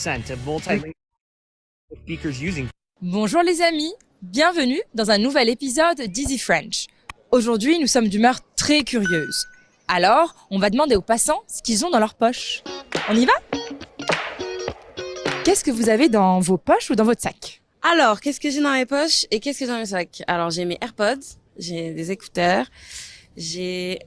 100% of multilingual speakers using. Bonjour les amis, bienvenue dans un nouvel épisode d'Easy French. Aujourd'hui, nous sommes d'humeur très curieuse. Alors, on va demander aux passants ce qu'ils ont dans leur poche. On y va? Qu'est-ce que vous avez dans vos poches ou dans votre sac? Alors, qu'est-ce que j'ai dans mes poches et qu'est-ce que j'ai dans mes sacs? Alors, j'ai mes AirPods, j'ai des écouteurs, j'ai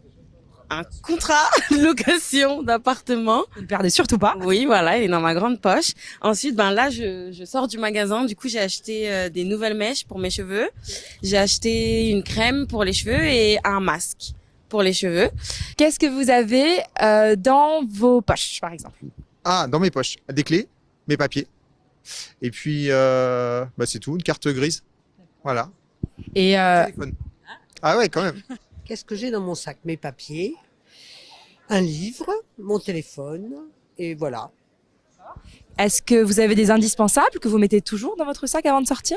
un contrat de location d'appartement. Ne le perdez surtout pas. Oui, voilà, il est dans ma grande poche. Ensuite, là, je sors du magasin. Du coup, j'ai acheté des nouvelles mèches pour mes cheveux. J'ai acheté une crème pour les cheveux et un masque pour les cheveux. Qu'est-ce que vous avez dans vos poches, par exemple? Ah, dans mes poches, des clés, mes papiers. Et puis, c'est tout, une carte grise. Voilà. Et Téléphone. Ah ouais, quand même. Qu'est-ce que j'ai dans mon sac? Mes papiers, un livre, mon téléphone, et voilà. est-ce que vous avez des indispensables que vous mettez toujours dans votre sac avant de sortir?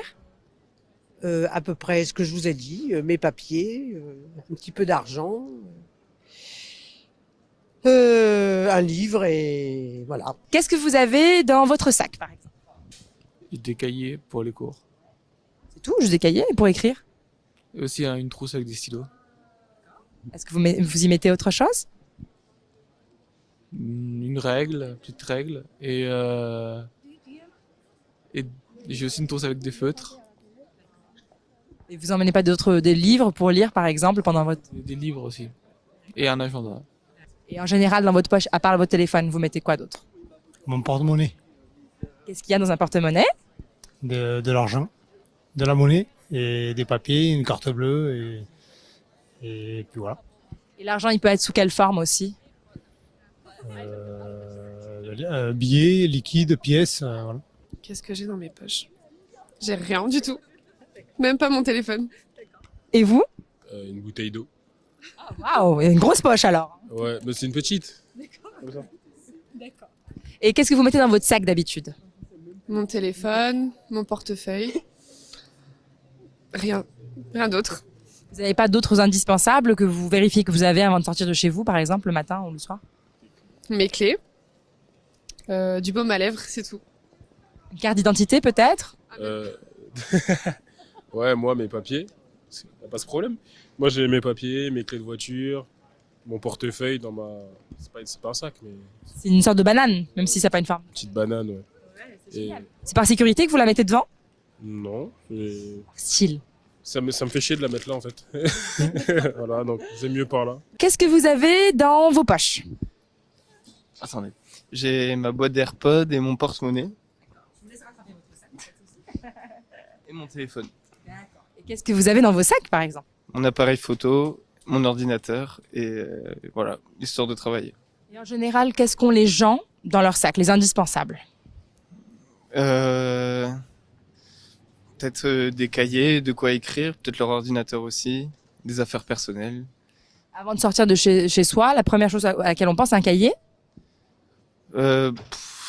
À peu près ce que je vous ai dit, mes papiers, un petit peu d'argent, un livre, et voilà. Qu'est-ce que vous avez dans votre sac, par exemple? Des cahiers pour les cours. C'est tout, juste des cahiers pour écrire. Et aussi une trousse avec des stylos. Est-ce que vous y mettez autre chose? Une petite règle. Et j'ai aussi une trousse avec des feutres. Et vous emmenez pas des livres pour lire, par exemple, pendant votre... Des livres aussi. Et un agenda. Et en général, dans votre poche, à part votre téléphone, vous mettez quoi d'autre? Mon porte-monnaie, Qu'est-ce qu'il y a dans un porte-monnaie? de l'argent, de la monnaie et des papiers, une carte bleue et puis voilà. Et l'argent, il peut être sous quelle forme aussi? Billets, liquides, pièces, voilà. Qu'est-ce que j'ai dans mes poches? J'ai rien du tout. Même pas mon téléphone. Et vous? Une bouteille d'eau. Waouh, une grosse poche alors. Ouais, mais c'est une petite. Et qu'est-ce que vous mettez dans votre sac d'habitude? Mon téléphone, mon portefeuille. Rien. Rien d'autre. Vous n'avez pas d'autres indispensables que vous vérifiez que vous avez avant de sortir de chez vous, par exemple, le matin ou le soir? Mes clés. Du baume à lèvres, c'est tout. Une carte d'identité peut-être? Euh, Ouais, moi, mes papiers. Y a pas ce problème. Moi, j'ai mes papiers, mes clés de voiture, mon portefeuille dans ma. C'est pas un sac, mais C'est une sorte de banane, même si ça n'a pas une forme. une petite banane, ouais. Et C'est par sécurité que vous la mettez devant? non, Style. ça me fait chier de la mettre là, en fait. Voilà, donc c'est mieux par là. Qu'est-ce que vous avez dans vos poches? Attendez, j'ai ma boîte d'AirPods et mon porte-monnaie. Et mon téléphone. Et qu'est-ce que vous avez dans vos sacs, par exemple? Mon appareil photo, mon ordinateur et voilà, histoire de travailler. Et en général, qu'est-ce qu'ont les gens dans leur sac, les indispensables? Peut-être des cahiers, de quoi écrire, peut-être leur ordinateur aussi, des affaires personnelles. Avant de sortir de chez soi, la première chose à laquelle on pense, c'est un cahier. Je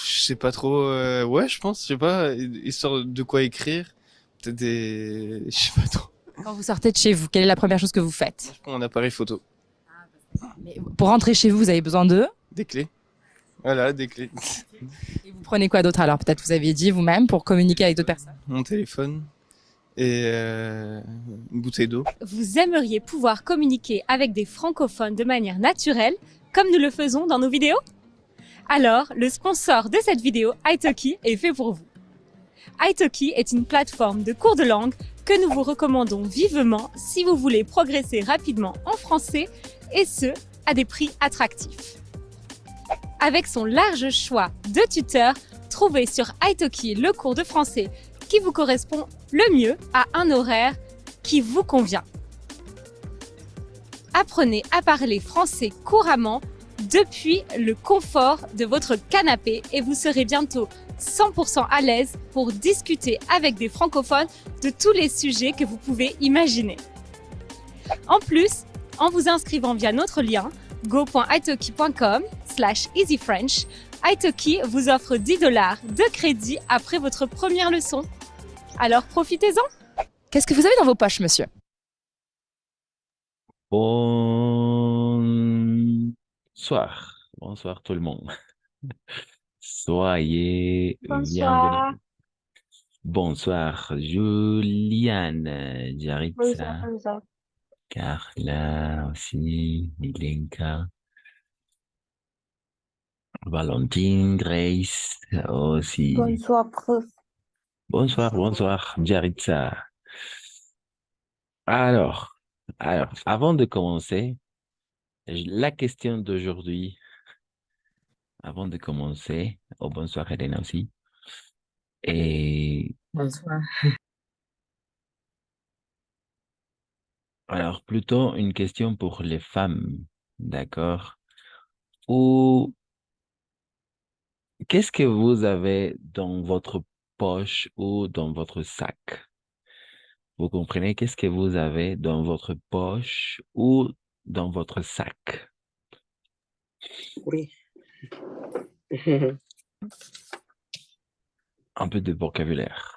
sais pas trop, ouais, je pense, je sais pas, histoire de quoi écrire, peut-être je sais pas trop. Quand vous sortez de chez vous, quelle est la première chose que vous faites? Je prends mon appareil photo, Mais pour rentrer chez vous, vous avez besoin de... des clés. Voilà, des clés. Et vous prenez quoi d'autre alors? Peut-être vous aviez dit vous-même pour communiquer avec d'autres personnes. Mon téléphone et une bouteille d'eau. Vous aimeriez pouvoir communiquer avec des francophones de manière naturelle, comme nous le faisons dans nos vidéos? Alors, le sponsor de cette vidéo, Italki, est fait pour vous. Italki est une plateforme de cours de langue que nous vous recommandons vivement si vous voulez progresser rapidement en français et ce, à des prix attractifs. Avec son large choix de tuteurs, trouvez sur Italki le cours de français qui vous correspond le mieux à un horaire qui vous convient. Apprenez à parler français couramment depuis le confort de votre canapé et vous serez bientôt 100% à l'aise pour discuter avec des francophones de tous les sujets que vous pouvez imaginer. En plus, en vous inscrivant via notre lien go.italki.com/easyfrench, Italki vous offre 10 $ de crédit après votre première leçon. Alors profitez-en! Qu'est-ce que vous avez dans vos poches, monsieur? Bonsoir. Bonsoir tout le monde. Soyez bienvenus. Bonsoir, Juliane, Jaritza, Carla aussi, Milenka, Valentine, Grace aussi. Bonsoir, prof. Bonsoir, Jaritza. Alors, avant de commencer, la question d'aujourd'hui, avant de commencer, oh, bonsoir Hélène aussi, et Bonsoir. alors plutôt une question pour les femmes, d'accord? Ou qu'est-ce que vous avez dans votre poche ou dans votre sac? Vous comprenez? Qu'est-ce que vous avez dans votre poche ou dans votre sac? Oui. Un peu de vocabulaire.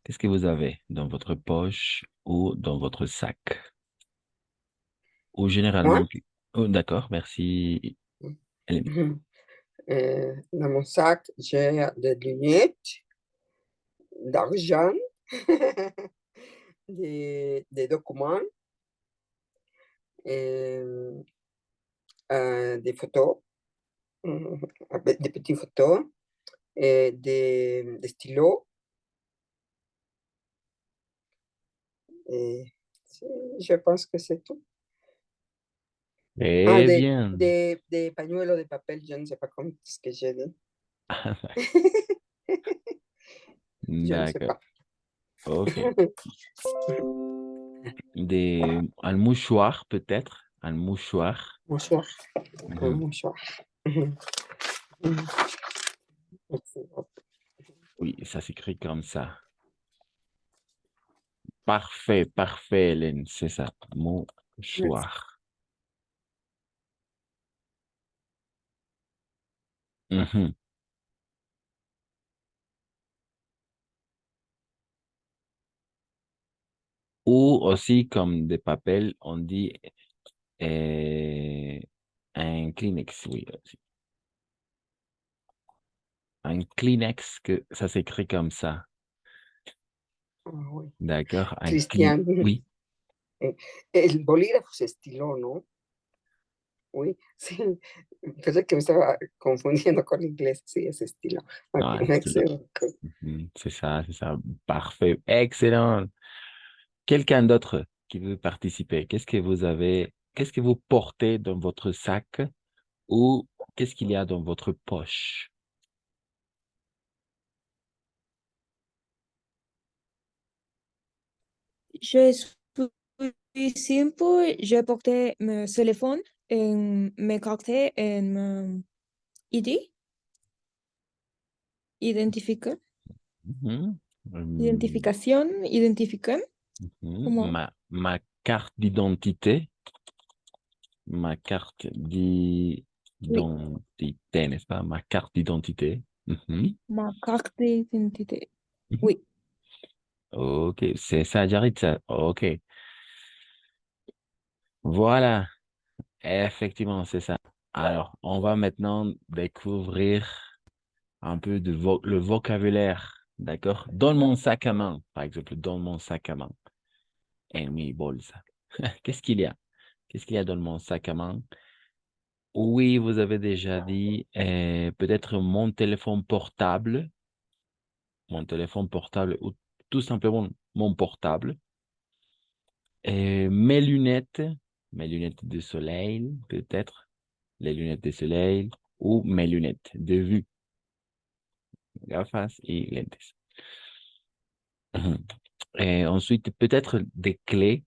Qu'est-ce que vous avez dans votre poche ou dans votre sac? Ou généralement... Oh, d'accord, merci. Hélène. Dans mon sac, j'ai des lunettes, d'argent, des documents, des photos, des petites photos, et des stylos. Et je pense que c'est tout. Eh bien. Des pañuelos de papel, je ne sais pas comment ce que j'ai dit. Je ne sais D'accord. pas. Ok. Un mouchoir, peut-être. Un mouchoir. Mouchoir. Un mouchoir. Oui, ça s'écrit comme ça. Parfait, Hélène, c'est ça. Mouchoir. Ou aussi, comme des papels, on dit un Kleenex, oui. Aussi. Un Kleenex, que ça s'écrit comme ça. Oui. D'accord. Cristian. Oui. El bolígrafo se estiló, ¿no? Oui, sí. Pensé que me estaba confundiendo con l'inglés. Sí, es estilo. Ah, Excellent. C'est ça. Parfait. Excellent. Quelqu'un d'autre qui veut participer? Qu'est-ce que vous portez dans votre sac ou qu'est-ce qu'il y a dans votre poche? Je suis simple, j'ai porté mon téléphone, et mes cartes et mon ID. Identification. Ma carte d'identité. Ma carte d'identité, n'est-ce pas? Ma carte d'identité. Ma carte d'identité. Oui. Ok, c'est ça, Jaritza. Ok. Voilà. Effectivement, c'est ça. Alors, on va maintenant découvrir un peu le vocabulaire, d'accord? Dans mon sac à main, par exemple, dans mon sac à main. Ennemi bolsa. Qu'est-ce qu'il y a? Qu'est-ce qu'il y a dans mon sac à main? Oui, vous avez déjà dit peut-être mon téléphone portable ou tout simplement mon portable. Et mes lunettes de soleil, peut-être les lunettes de soleil ou mes lunettes de vue. Gafas y lentes. Et ensuite, peut-être des clés,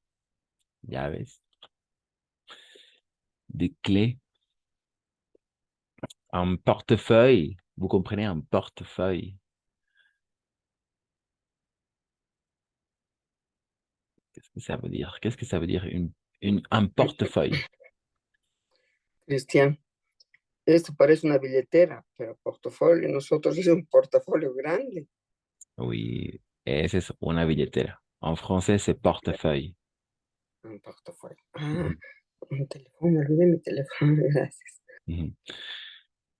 llaves, des clés, un portefeuille. Vous comprenez, un portefeuille. Qu'est-ce que ça veut dire? Qu'est-ce que ça veut dire un portefeuille? Cristian, esto parece una billetera, pero portafolio, nosotros es un portafolio grande. Oui, esa es una billetera. En français, c'est portefeuille. Un portafolio. Ah, un teléfono, olvidé mi teléfono, gracias.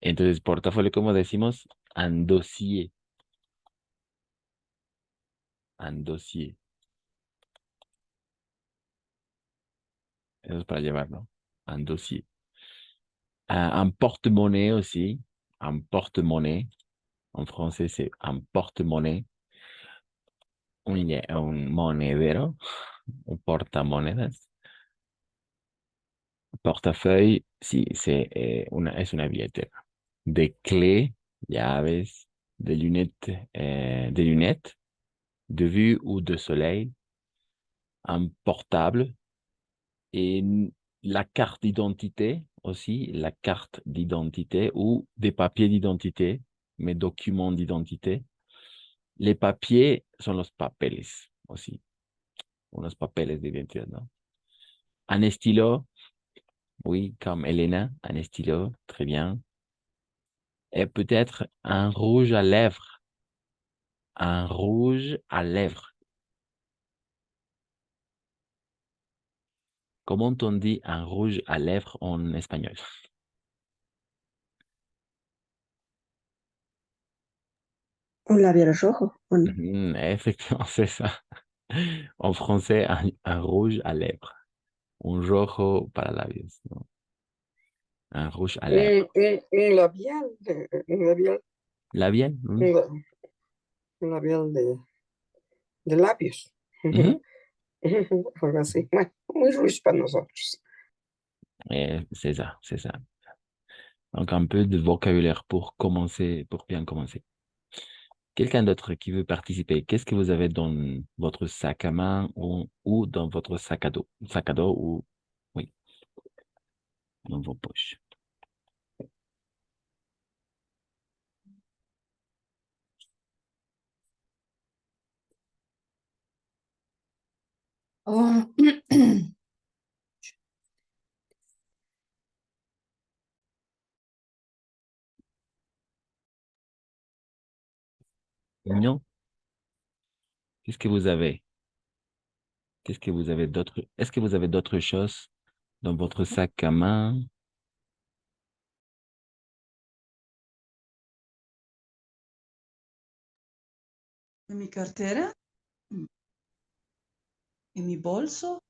Entonces, portafolio, ¿cómo decimos? Un dossier. Un dossier. Eso es para llevar, ¿no? Un dossier. Un porte-monnaie aussi. Un porte-monnaie. En français, c'est un porte-monnaie. Un monedero. Un portamonedas. Portafeuille, sí, es una billetera. De clés, llaves, de vue ou de soleil, un portable et la carte d'identité aussi, la carte d'identité ou des papiers d'identité, mes documents d'identité. Les papiers son los papeles aussi, unos papeles de identidad, ¿no? Un stylo, oui, comme Elena, un stylo, très bien. Et peut-être un rouge à lèvres. Un rouge à lèvres. Comment on dit un rouge à lèvres en espagnol? Un labial rojo. Effectivement, c'est ça. En français, un rouge à lèvres. Un rojo para labios, ¿no? Un rouge à lèvres. Un labial. Un labial. ¿Labial? Un labial de labios. Algo así. Bueno, muy rush para nosotros. C'est ça, c'est ça. Donc, un peu de vocabulaire pour commencer, pour bien commencer. Quelqu'un d'autre qui veut participer, qu'est-ce que vous avez dans votre sac à main ou dans votre sac à dos? Sac à dos ou, oui, dans vos poches. Oh. Non? Qu'est-ce que vous avez? Qu'est-ce que vous avez d'autre? Est-ce que vous avez d'autres choses dans votre sac à main? En mi cartera, en mi bolso.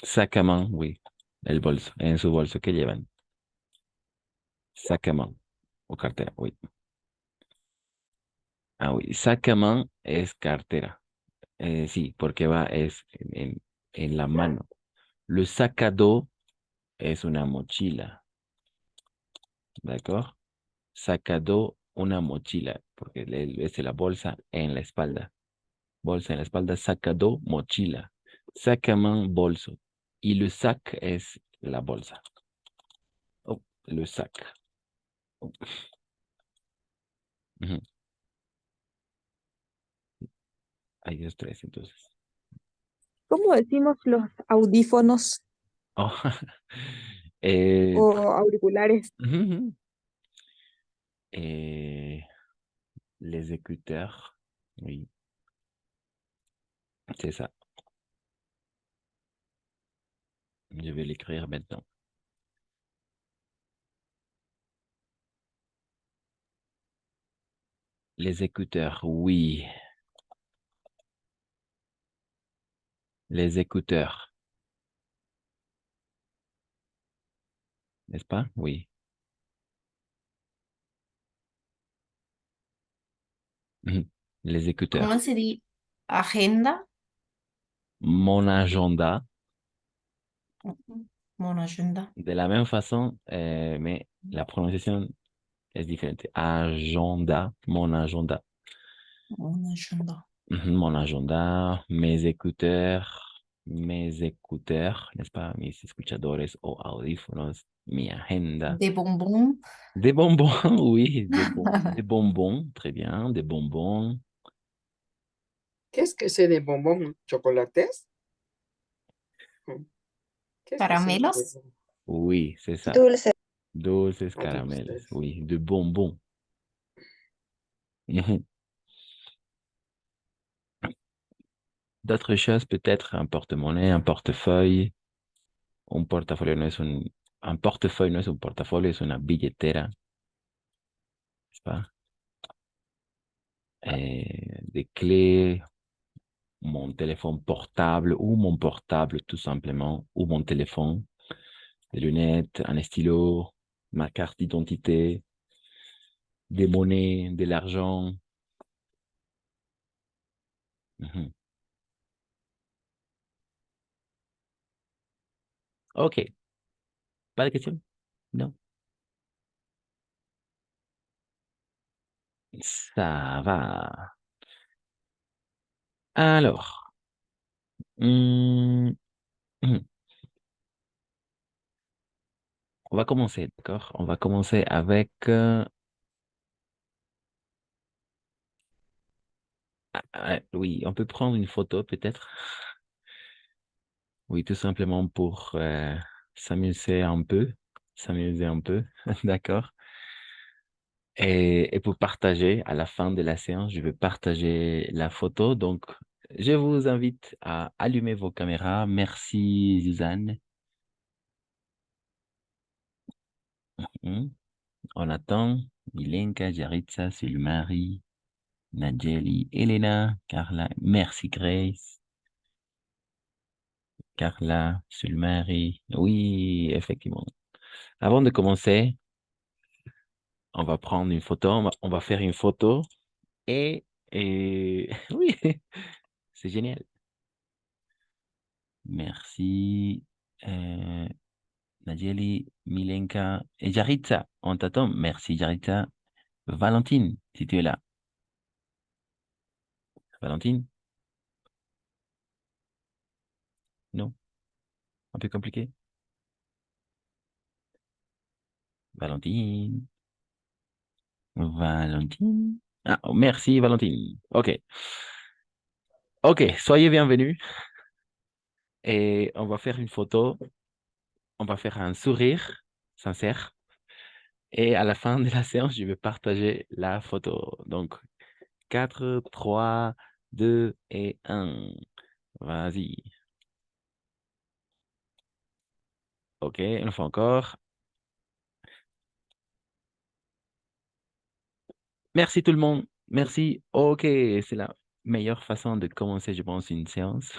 Sac à main, oui. El bolso, en su bolso, ¿qué llevan? Sac à main o cartera, oui. Ah, oui, sac à main es cartera. Sí, porque es en la mano. Le sac à dos es una mochila. ¿D'accord? Sac à dos, una mochila, porque es la bolsa en la espalda. Bolsa en la espalda, sac à dos, mochila. Sac à main, bolso. Y le sac es la bolsa. Oh, le sac. Oh. Hay dos, tres, entonces. ¿Cómo decimos los audífonos Oh. o auriculares? Les écouteurs, oui. C'est ça. Je vais l'écrire maintenant. Les écouteurs, oui. Les écouteurs. N'est-ce pas? Oui. Les écouteurs. ¿Cómo se dice? Agenda. Mon agenda. Mon agenda. De la même façon, mais la prononciation est différente. Agenda, mon agenda. Mon agenda. Mon agenda, mes écouteurs, n'est-ce pas? Mis escuchadores o audífonos, mi agenda. Des bonbons. Des bonbons, oui, des bonbons, très bien, des bonbons. Qu'est-ce que c'est des bonbons chocolates? Caramelos. Oui, c'est ça. Dulce. Dulces caramelos, oui, de bonbons. D'autres choses, peut-être un porte-monnaie, un portefeuille. Un portafolio no es un portafolio, es una billetera. n'est-ce pas? Et des clés, mon téléphone portable ou mon portable tout simplement, ou mon téléphone, des lunettes, un stylo, ma carte d'identité, des monnaies, de l'argent. Mhm. Ok, pas de questions? Non? Ça va. Alors, hum, hum, on va commencer, d'accord? On va commencer avec... oui, on peut prendre une photo peut-être. Oui, tout simplement pour s'amuser un peu. S'amuser un peu, d'accord? Et pour partager, à la fin de la séance, je vais partager la photo. Donc, je vous invite à allumer vos caméras. Merci, Suzanne. On attend. Milenka, Jaritza, Sulmari, Nadjeli, Elena, Carla. Merci, Grace. Carla, Sulmari. Oui, effectivement. Avant de commencer, on va prendre une photo. On va faire une photo. Et oui, c'est génial. Merci. Nadjeli, Milenka et Jaritza. On t'attend. Merci, Jaritza. Valentine, si tu es là. Valentine? Non? Un peu compliqué? Valentine? Valentine? Ah, oh, merci, Valentine. OK. OK, soyez bienvenus. Et on va faire une photo. On va faire un sourire sincère. Et à la fin de la séance, je vais partager la photo. Donc, 4, 3, 2 et 1. Vas-y. OK, une fois encore. Merci tout le monde. Merci. OK, c'est la meilleure façon de commencer, je pense, une séance.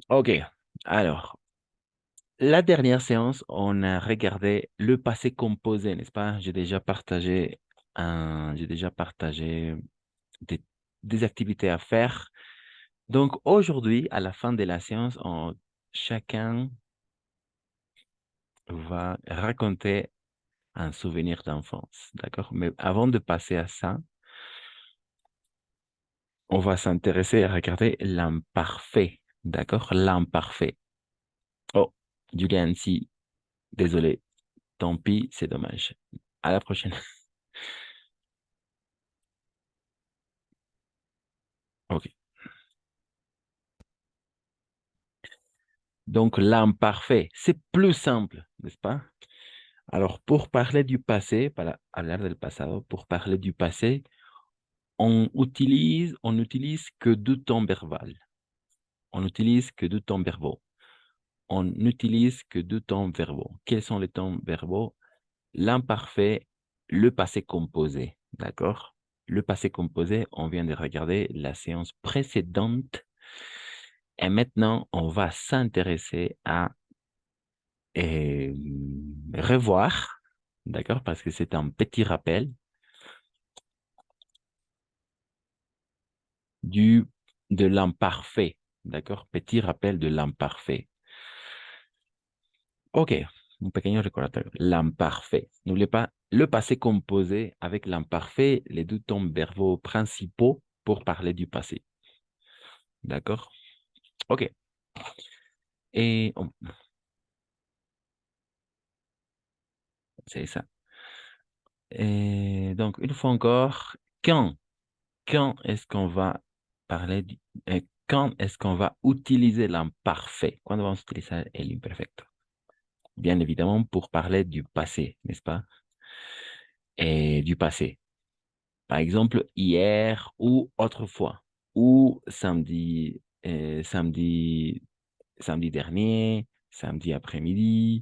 OK, alors, la dernière séance, on a regardé le passé composé, n'est-ce pas? J'ai déjà partagé des, des activités à faire. Donc, aujourd'hui, à la fin de la séance, chacun va raconter un souvenir d'enfance, d'accord? Mais avant de passer à ça, on va s'intéresser à regarder l'imparfait, d'accord? L'imparfait. Oh, Julian, si, désolé, tant pis, c'est dommage. À la prochaine. OK. Donc, l'imparfait, c'est plus simple, n'est-ce pas? Alors, pour parler du passé, para hablar del pasado, pour parler du passé, on n'utilise que deux temps verbaux. On n'utilise que deux temps verbaux. On n'utilise que deux temps verbaux. Quels sont les temps verbaux? L'imparfait, le passé composé, d'accord? Le passé composé, on vient de regarder la séance précédente. Et maintenant, on va s'intéresser à revoir, d'accord? Parce que c'est un petit rappel de l'imparfait, d'accord? Petit rappel de l'imparfait. OK, un pequeño recordatorio. L'imparfait. N'oubliez pas le passé composé avec l'imparfait, les deux temps verbaux principaux pour parler du passé. D'accord? OK. Et c'est ça. Et donc, une fois encore, quand est-ce qu'on va parler quand est-ce qu'on va utiliser l'imparfait? Quand vamos a utilizar el imperfecto? Bien évidemment, pour parler du passé, n'est-ce pas? Et du passé. Par exemple, hier ou autrefois, ou samedi dernier, samedi après-midi,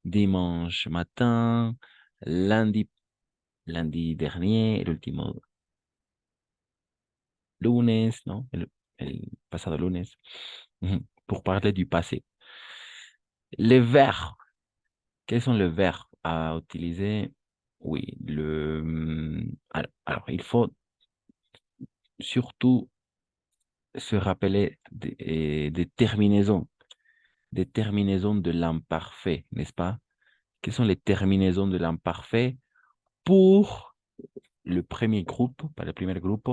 dimanche matin, lundi lundi dernier, el último lunes, ¿no? El pasado lunes. Pour parler du passé. Les verbes. Quels sont les verbes à utiliser? Oui, alors, il faut surtout se rappeler des terminaisons de l'imparfait, n'est-ce pas? Quelles sont les terminaisons de l'imparfait pour le premier groupe, pas le premier groupe?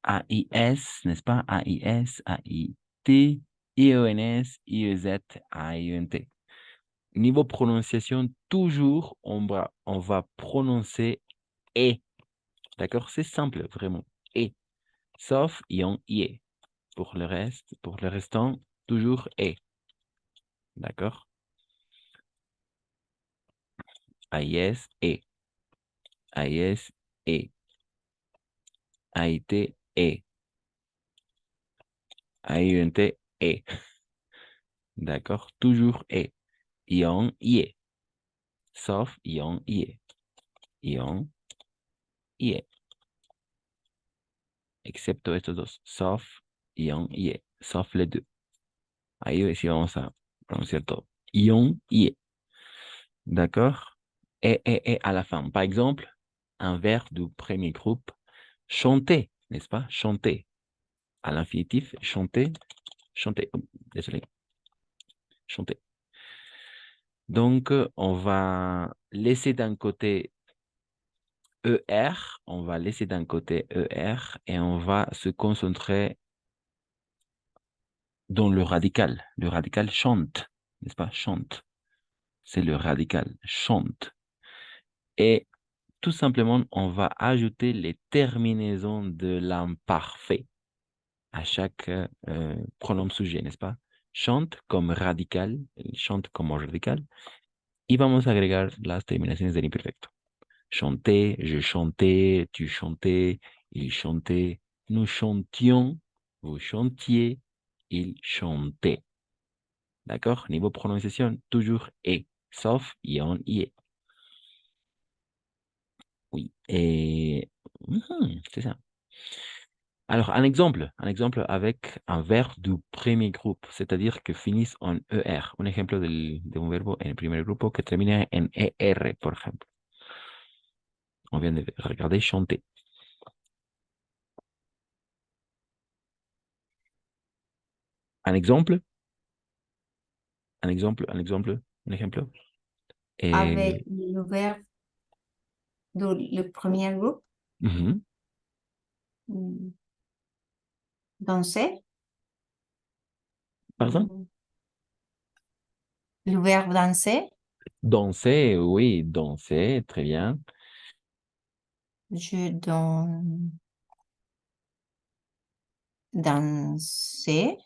AIS, n'est-ce pas? AIS, AIT, IENS, IEZ, AIENT. Niveau prononciation, toujours, on va prononcer E. D'accord? C'est simple, vraiment. E. Sauf ion IE. Pour le restant, toujours E. D'accord? AIS, E. AIS, E. AIT, E. AIENT, E. D'accord? Toujours E. Ion IE. Sauf ion IE. Ion IE. Excepto estos dos. Sauf ion IE. Sauf les deux. Ahí sí vamos a pronunciar todo. Ion IE. D'accord? Et à la fin. Par exemple, un verbe du premier groupe, chanter, n'est-ce pas? Chanter. À l'infinitif, chanter, chanter. Désolé. Chanter. Donc, on va laisser d'un côté ER, on va laisser d'un côté ER et on va se concentrer dans le radical. Le radical chante, n'est-ce pas? Chante. C'est le radical, chante. Et tout simplement, on va ajouter les terminaisons de l'imparfait à chaque pronom sujet, n'est-ce pas? Chante comme radical, chante como radical. Y vamos a agregar las terminaciones del imperfecto. Chanter, je chantais, tu chantais, il chantait, nous chantions, vous chantiez, il chantait. D'accord? Niveau prononciation, toujours E, sauf ion IE. Oui, et c'est ça. Alors, un exemple avec un verbe du premier groupe, c'est-à-dire que finisse en ER. Un ejemplo de un verbo en el primer grupo que termina en ER, por ejemplo. On vient de regarder chanter. Un exemple. Avec le verbe le premier groupe, Mhm. danser. Pardon? Le verbe danser. Danser, oui, danser, très bien. Je dansais.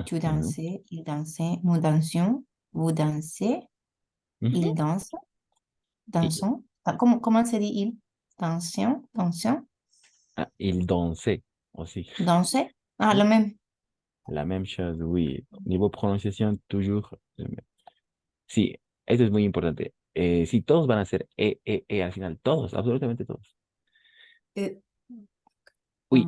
Tu dansais, il dansait, nous dansions, vous dansez, il danse, dansons. Ah, comment se dit il? Dansions, dansions, Ah, il dansait aussi. danser. Ah, le même. La même chose, oui. Niveau pronunciación, toujours. Sí, esto es muy importante. Sí, todos van a ser al final, todos, absolutamente todos. Oui,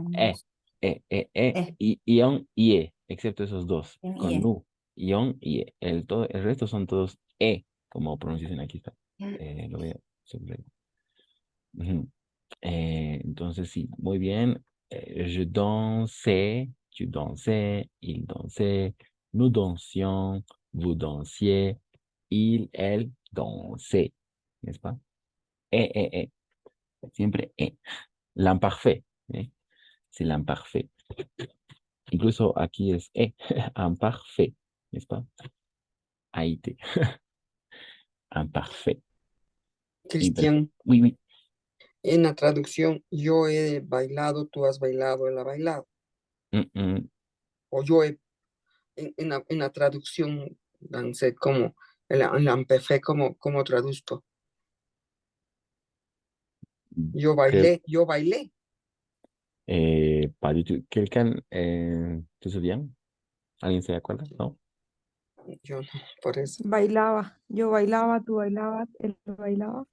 ion, IE, excepto esos dos, con IE. nu, ion, IE. El resto son todos como pronunciación aquí está. Lo voy a subrayar. Entonces, sí, muy bien. Je dansais, tu dansais, il dansait, nous dansions, vous dansiez, il, elle dansait. ¿N'est-ce pas? Eh. Siempre L'imparfait. C'est l'imparfait. Incluso aquí es imparfait, n'est-ce pas? AIT. Imparfait. Cristian, Oui. en la traducción, yo he bailado, tú has bailado, él ha bailado. O yo he, en la traducción, dancé como, en la empecé como traduzco. Yo bailé. Pas du tout. Quelqu'un te souvient? ¿Alguien se acuerda? ¿No? Yo no, por eso. Bailaba, yo bailaba, tú bailabas, él bailaba.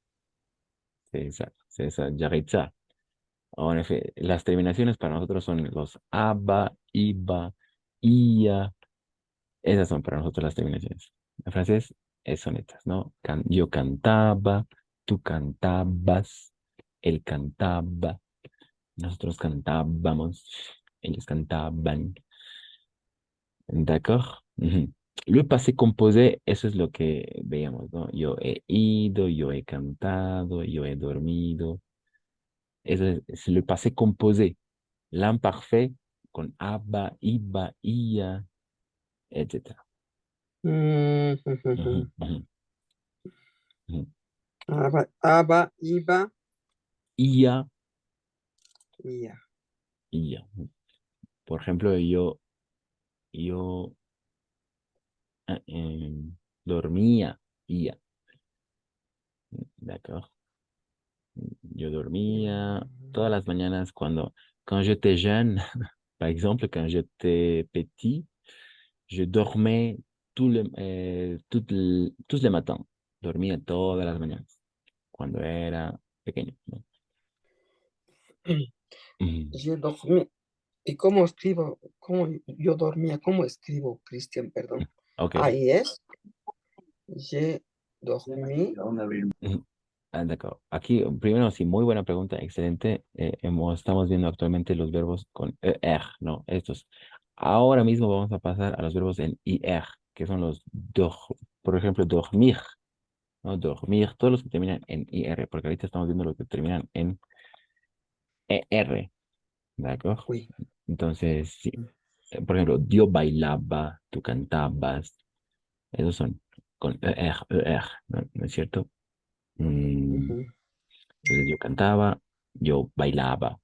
C'est ça, Yaritza. En effet, las terminaciones para nosotros son los aba, iba, ia. Esas son para nosotros las terminaciones. En francés son estas, ¿no? Yo cantaba, tú cantabas, él cantaba, nosotros cantábamos, ellos cantaban. D'accord? Ujú. Le passé composé, eso es lo que veíamos, ¿no? Yo he ido, yo he cantado, yo he dormido. Eso es le passé composé. L'imparfait con aba, iba, ia, etc. Mm, Ujú, ujú, ujú. Aba, iba, Ia, ia. ia. Por ejemplo, yo dormía, ia. D'accord? Yo dormía todas las mañanas quand j'étais jeune, par exemple, quand j'étais petit, je dormais tous les matins. Dormía todas las mañanas, cuando era pequeño, ¿no? Ujú. Yo dormí. ¿Y cómo escribo? ¿Cómo yo dormía? ¿Cómo escribo, Cristian? Perdón. Ok. Ahí es. Je dormí. Ujú. D'accord. Aquí, primero, sí, muy buena pregunta, excelente. Estamos viendo actualmente los verbos con ER, ¿no? Estos. Ahora mismo vamos a pasar a los verbos en IR, que son por ejemplo, dormir, ¿no? Dormir, todos los que terminan en IR, porque ahorita estamos viendo los que terminan en ER, ¿de acuerdo? Oui. Entonces, sí. Por ejemplo, yo bailaba, tú cantabas, esos son con ER, ¿no es cierto? Ujú. Entonces yo cantaba, yo bailaba,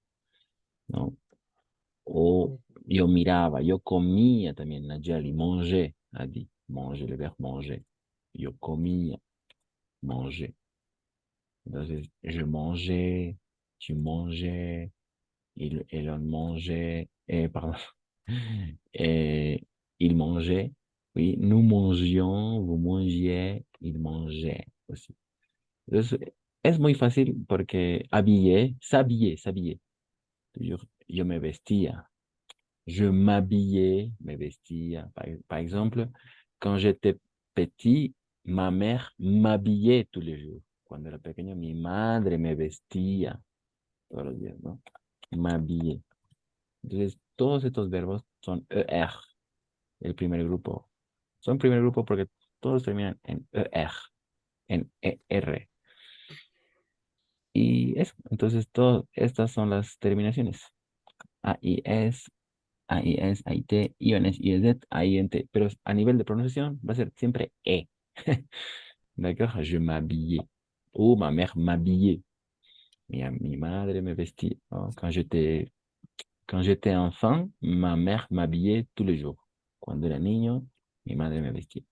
¿no? O yo miraba, yo comía también, Nayeli, manger, a dit, manger, le verbe manger. Yo comía, manger. Entonces, je mangeais, tu mangeais, on mangeait, pardon, eh, il mangeait, oui, nous mangions, vous mangiez, il mangeait aussi. Entonces, es muy fácil porque habillé, s'habiller. Yo me vestía, je m'habillais, me vestía. Par exemple, quand j'étais petit, ma mère m'habillait tous les jours. Cuando era pequeño, mi madre me vestía todos los días, ¿no? M'habillait. Entonces, todos estos verbos son ER, el primer grupo. Son primer grupo porque todos terminan en ER, en ER. Y eso, entonces todas estas son las terminaciones. AIS, AIS, AIT, IONS, IZ, AINT. Pero a nivel de pronunciación va a ser siempre E. D'accord? Je m'habillais. Ou ma mère m'habillait. Mi madre me vestía, ¿no? Quand j'étais enfant, ma mère m'habillait tous les jours. Cuando era niño, mi madre me vestía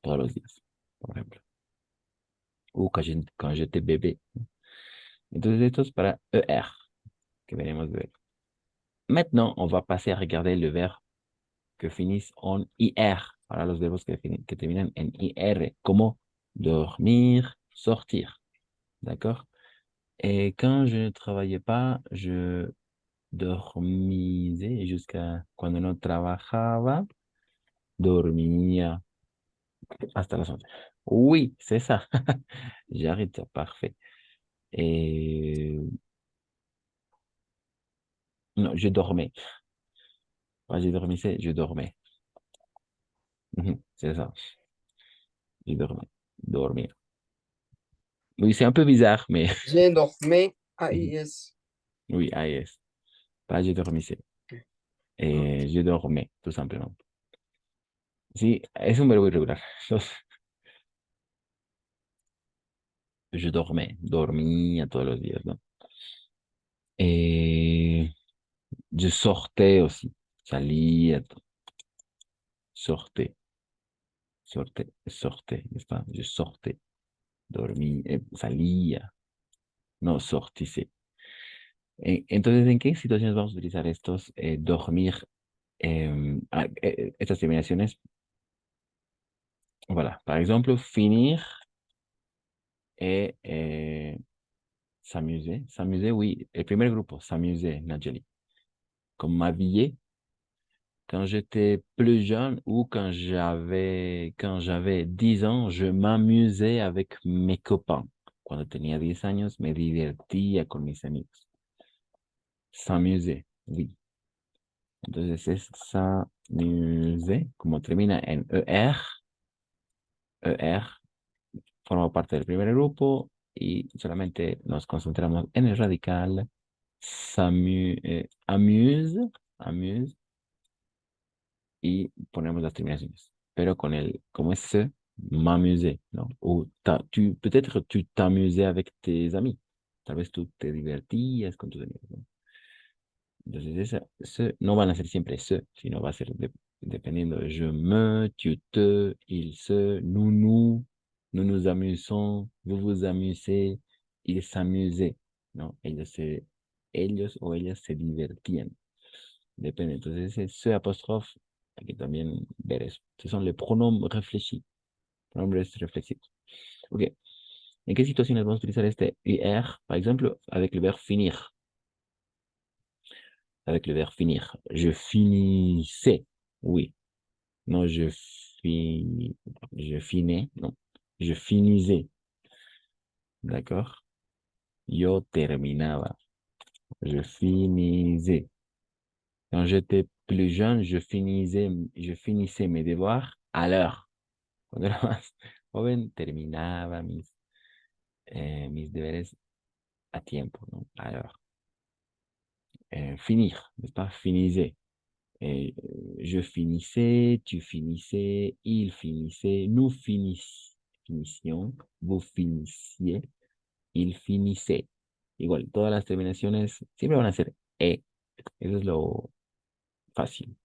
todos los días, por ejemplo. O quand j'étais bébé. Entonces, esto es para ER, que veremos de ver. Maintenant, on va passer à regarder le verbe que finissent en IR. Ahora los verbos que terminan en IR, como dormir, sortir. D'accord? Et quand je ne travaillais pas, je dormisais jusqu'à cuando no trabajaba, dormía hasta las 11. Oui, c'est ça. J'arrête, parfait. Et non, je dormais. Pas je dormissais, je dormais. C'est ça. Je dormais. Dormir. Oui, c'est un peu bizarre, mais Je dormí. Ahí es. oui, AES. Pas je dormissais. Je dormais, tout simplement. Sí, es un verbo irregular. Entonces, je dormais, dormía todos los días, ¿no? Je sortais aussi, salía, sortais, sortais, n'est-ce pas? Je sortais, dormía, salía, no sortissais. Entonces, ¿en qué situaciones vamos a utilizar estos dormir, estas terminaciones? Voilà, par exemple, finir et S'amuser. S'amuser, oui. El primer grupo, s'amuser, Najeli. Comme m'habiller. Quand j'étais plus jeune ou quand j'avais 10 ans, je m'amusais avec mes copains. Cuando tenía 10 años, me divertía con mis amigos. S'amuser, oui. Entonces es s'amuser, como termina en ER forma parte del primer grupo y solamente nos concentramos en el radical amuse y ponemos las terminaciones. Pero como es se, m'amuser, ¿no? O peut-être tu t'amusais avec tes amis. Tal vez tú te divertías con tus amigos, ¿no? Entonces, no van a ser siempre se, sino va a ser dependiendo de je me, tu te, il se, nous nous amusons, vous vous amusez, ils s'amusaient, ¿no? Ellos o ellas se divertían. Depende. Entonces, ese se apóstrofe, hay que también ver eso. Ce sont les pronoms réfléchis. Pronombres reflexivos. Ok. ¿En qué situaciones vamos a utilizar este ir, par exemple, avec le verbe finir? Avec le verbe finir. Je finissais. Oui. Non, je finis. Non. Je finissais. D'accord? Yo terminaba. Je finissais. Quand j'étais plus jeune, je finissais mes devoirs à l'heure. Cuando era más joven, terminaba mis deberes a tiempo, ¿no? A l'heure. Finir, n'est-ce pas? Finissez. Je finissais, tu finissais, il finissait, nous finissions, vous finissiez, il finissait. Igual, todas las terminaciones siempre van a ser E. Eso es lo fácil.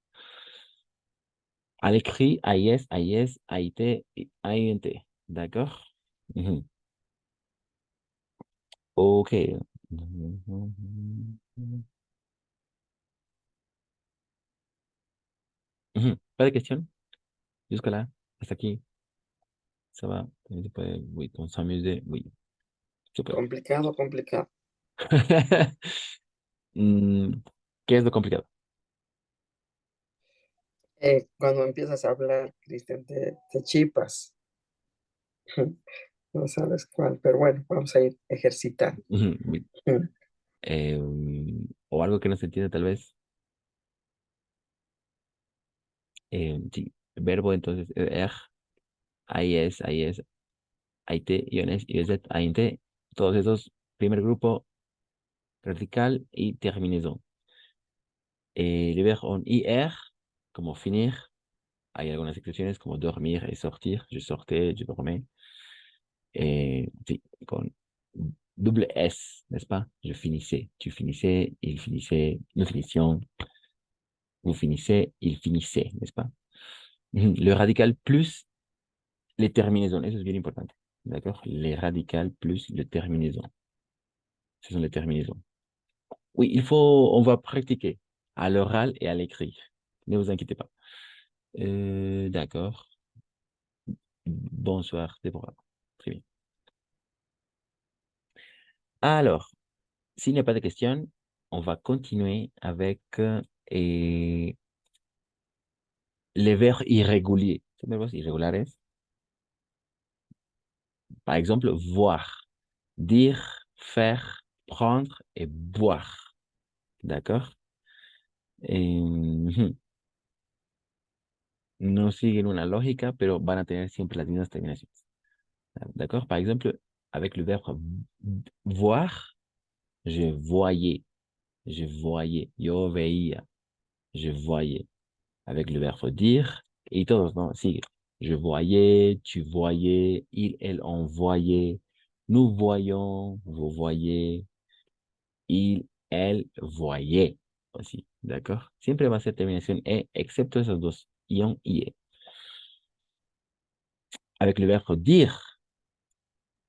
À l'écrit, AIS, AIS, AIT, AINT. D'accord? Mhm. Ok. Pas de questions? Jusque-là? Hasta aquí. Ça va? También se puede, oui, on s'amuse, oui. Super. Complicado, complicado. ¿Qué es lo complicado? Cuando empiezas a hablar, Cristian, te chipas. No sabes cuál, pero bueno, vamos a ir ejercitando. Oui. O algo que no se entiende tal vez. Sí, verbo entonces, AIS, AIS, AIT, IONES, IOZ, AINT, todos esos, primer grupo, radical y terminaison. Le verbo en IR, como finir, hay algunas excepciones como dormir y sortir, je sortais, je dormais. Sí, con double S, n'est-ce pas? Je finissais, tu finissais, il finissait, nous finissions, vous finissez, il finissait, n'est-ce pas? Le radical plus les terminaisons, eso es bien importante, d'accord? Les radicales plus les terminaisons. Ce sont les terminaisons. Oui, on va pratiquer à l'oral et à l'écrit. Ne vous inquiétez pas. D'accord. Bonsoir, Déborah. Très bien. Alors, s'il n'y a pas de questions, on va continuer avec les verbes irréguliers. ¿Son verbos irregulares? Par exemple, voir, dire, faire, prendre et boire. D'accord? No siguen una lógica, pero van a tener siempre las mismas terminaciones. D'accord? Par exemple, avec le verbe voir, je voyais. Je voyais. Yo veía. Je voyais. Avec le verbe dire, y todos, ¿no? Sigue. Je voyais, tu voyais, il, elle, on voyait, nous voyons, vous voyez, il, elle, voyait aussi. D'accord? Siempre va a ser terminación E, excepto esos dos, ion y E. Avec le verbe dire,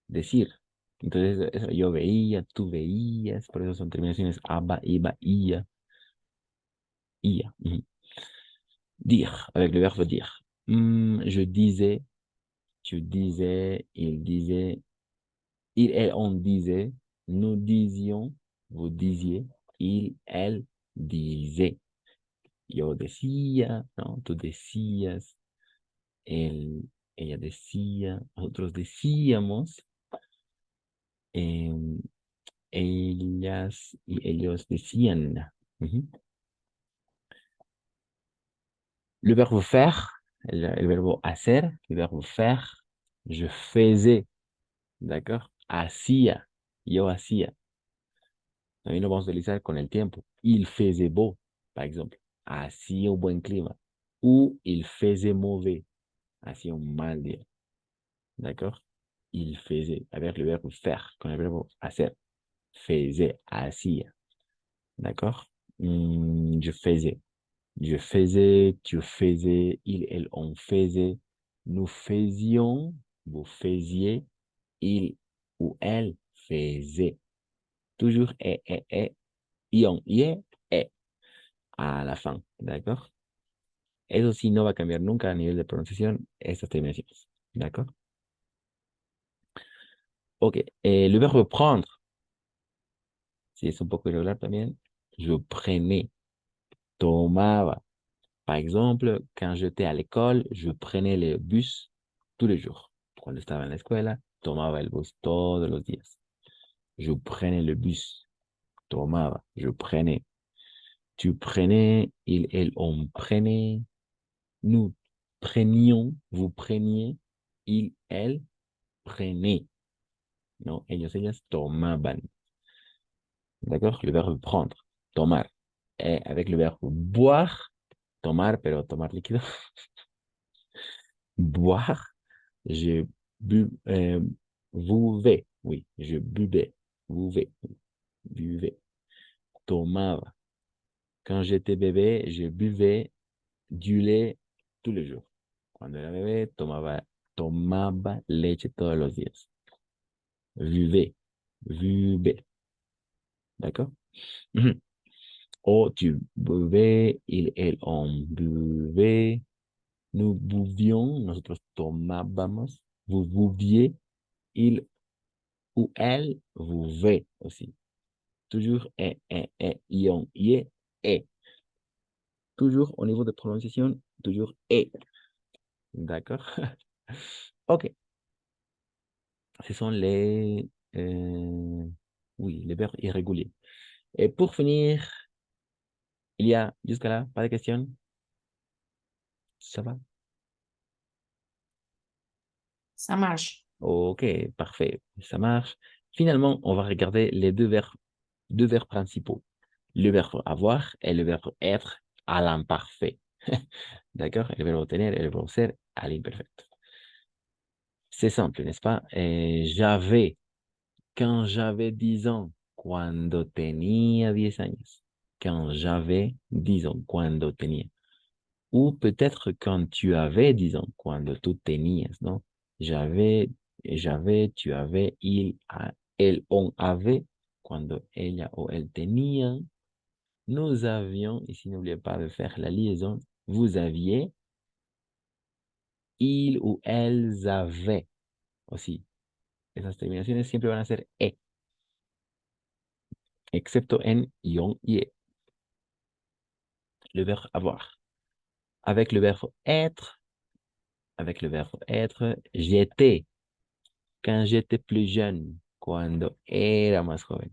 decir. Entonces, yo veía, tú veías, por eso son terminaciones aba, iba, ia. Ia. Dire, avec le verbe dire. Je disais, tu disais, il, elle, on disait, nous disions, vous disiez, il, elle disait. Yo decía, ¿no? Tú decías, ella decía, nosotros decíamos, em, ellas y ellos decían. Ujú. Le verbe faire, el verbo hacer, le verbe faire, je faisais, d'accord? Hacía, yo hacía. También lo vamos a utilizar con el tiempo. Il faisait beau, par exemple. Hacía un buen clima. Ou il faisait mauvais. Hacía un mal día. D'accord? Il faisait, avec le verbe faire, con el verbo hacer. Faisait, hacía. D'accord? Je faisais. Je faisais, tu faisais, il, elle, on faisait. Nous faisions, vous faisiez, il ou elle faisait. Toujours ion, a la fin, ¿d'accord? Eso sí no va a cambiar nunca a nivel de pronunciación estas terminaciones, ¿d'accord? Ok, le verbe prendre, si es un poco irregular también, je prenais, tomaba. Par exemple, quand j'étais à l'école, je prenais le bus tous les jours. Cuando estaba en la escuela, tomaba el bus todos los días. Je prenais le bus, tomaba, je prenais. Tu prenais, il, elle, on prenait. Nous prenions, vous preniez, il, elle, prenait. Non, ellos, ellas tomaban. D'accord? Le verbe prendre, tomar. Et avec le verbe boire, tomar, pero tomar líquido. Boire, je bu, buvais, oui, je buvais, buvais, buvais. Tomaba. Quand j'étais bébé, je buvais du lait tous les jours. Cuando era bebé, tomaba leche todos los días. Buvais, buvais. D'accord? Oh, tu buvais, il, elle, on buvait. Nous buvions, nosotros tomábamos. Vous buviez, il ou elle buvait aussi. Toujours ion, et. Toujours au niveau de prononciation, toujours et. D'accord? Ok. Ce sont oui, les verbes irréguliers. Et pour finir, il y a jusqu'à là, pas de questions? Ça va? Ça marche. Ok, parfait. Ça marche. Finalement, on va regarder les deux verbes principaux. Le verbe avoir et le verbe être à l'imparfait. D'accord? Le verbe tener et le verbe ser à l'imperfect. C'est simple, n'est-ce pas? J'avais, quand j'avais 10 ans, cuando tenía 10 años. Quand j'avais 10 ans, cuando tenía. Ou peut-être quand tu avais 10 ans, cuando tú tenías, ¿no? J'avais, tu avais, elle, on avait, cuando ella o él tenía. Nous avions, ici n'oubliez pas de faire la liaison, vous aviez, ils ou elles avaient aussi. Esas terminaciones siempre van a ser e, excepto en ion y e. Le verbe avoir. Avec le verbe être, j'étais, quand j'étais plus jeune, cuando era más joven.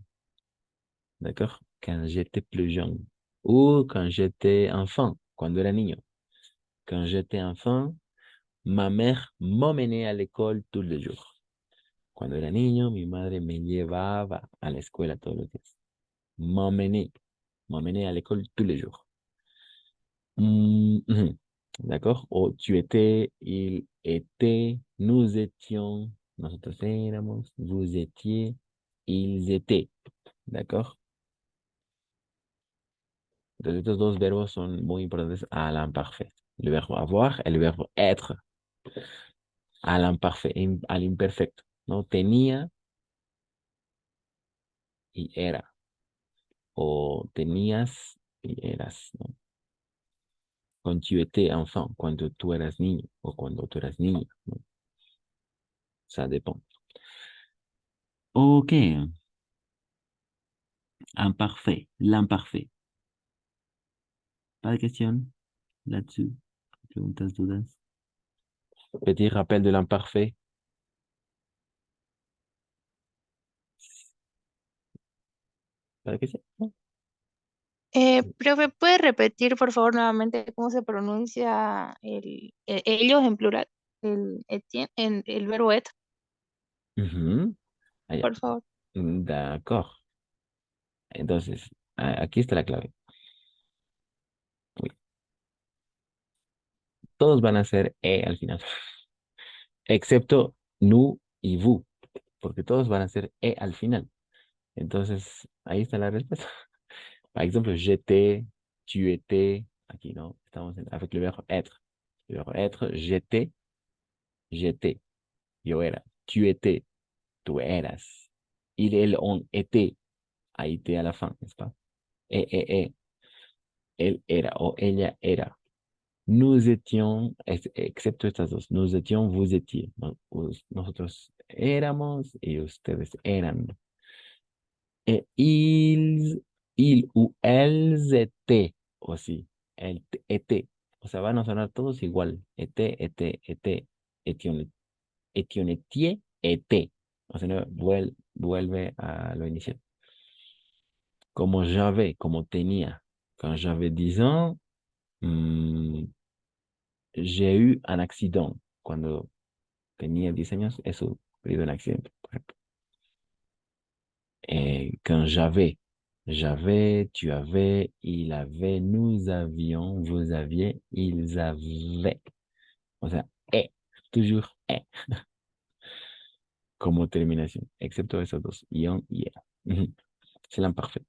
D'accord? Quand j'étais plus jeune. Ou quand j'étais enfant, cuando era niño. Quand j'étais enfant, ma mère m'emmenait à l'école tous les jours. Cuando era niño, mi madre me llevaba a la escuela todos los días. M'emmenait à l'école tous les jours. D'accord? O tu étais, il était, nous étions, nosotros éramos, vous étiez, ils étaient. D'accord? Entonces, estos dos verbos son muy importantes a l'imparfait. Le verbe avoir et le verbe être. A l'imparfait, al imperfecto. ¿No? Tenía y era. O tenías y eras, ¿no? Quand tu étais enfant, cuando tú eras niño o cuando tú eras niña, ¿no? Ça dépend. Ok. Imparfait, l'imparfait. Pas de question là-dessus? Preguntas, dudas? Petit rappel de l'imparfait. Pas de question? Non. Profe, ¿puede repetir por favor nuevamente cómo se pronuncia ellos en plural? El verbo être, Ujú. Allá. por favor. D'accord. Entonces, aquí está la clave. Oui. Todos van a ser E al final. Excepto nous y vous. Porque todos van a ser E al final. Entonces, ahí está la respuesta. Par exemple, j'étais, tu étais. Aquí no, estamos avec le verbe être. Le verbe être, j'étais, yo era. Tu étais, tú eras. Il, elle, on était. Ahí été à la fin, n'est-ce pas? Et. Él era o ella era. Nous étions, excepto estas dos, nous étions, vous étiez. Nosotros éramos y ustedes eran. Et ils ou elles étaient aussi. El, était. O sea, van a sonar todos igual. Étions, étiez, était. O sea, no, vuelve a lo inicial. Como j'avais, como tenía. Quand j'avais 10 ans, j'ai eu un accident. Cuando tenía 10 años, he sufrido un accidente, por ejemplo. Quand j'avais, tu avais, il avait, nous avions, vous aviez, ils avaient. O sea, toujours como terminación, excepto esos dos, ion y era. C'est l'imparfait.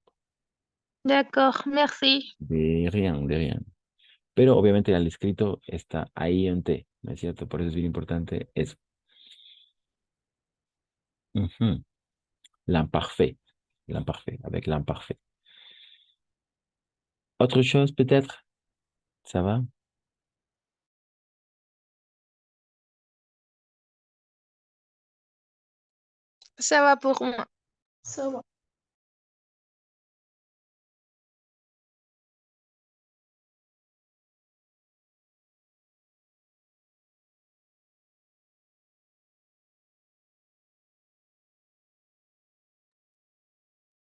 D'accord, merci. De rien, de rien. Pero obviamente el escrito está ahí en T, ¿no es cierto? Por eso es bien importante eso. L'imparfait. L'imparfait, avec l'imparfait. Autre chose peut-être? Ça va? Ça va pour moi. Ça va.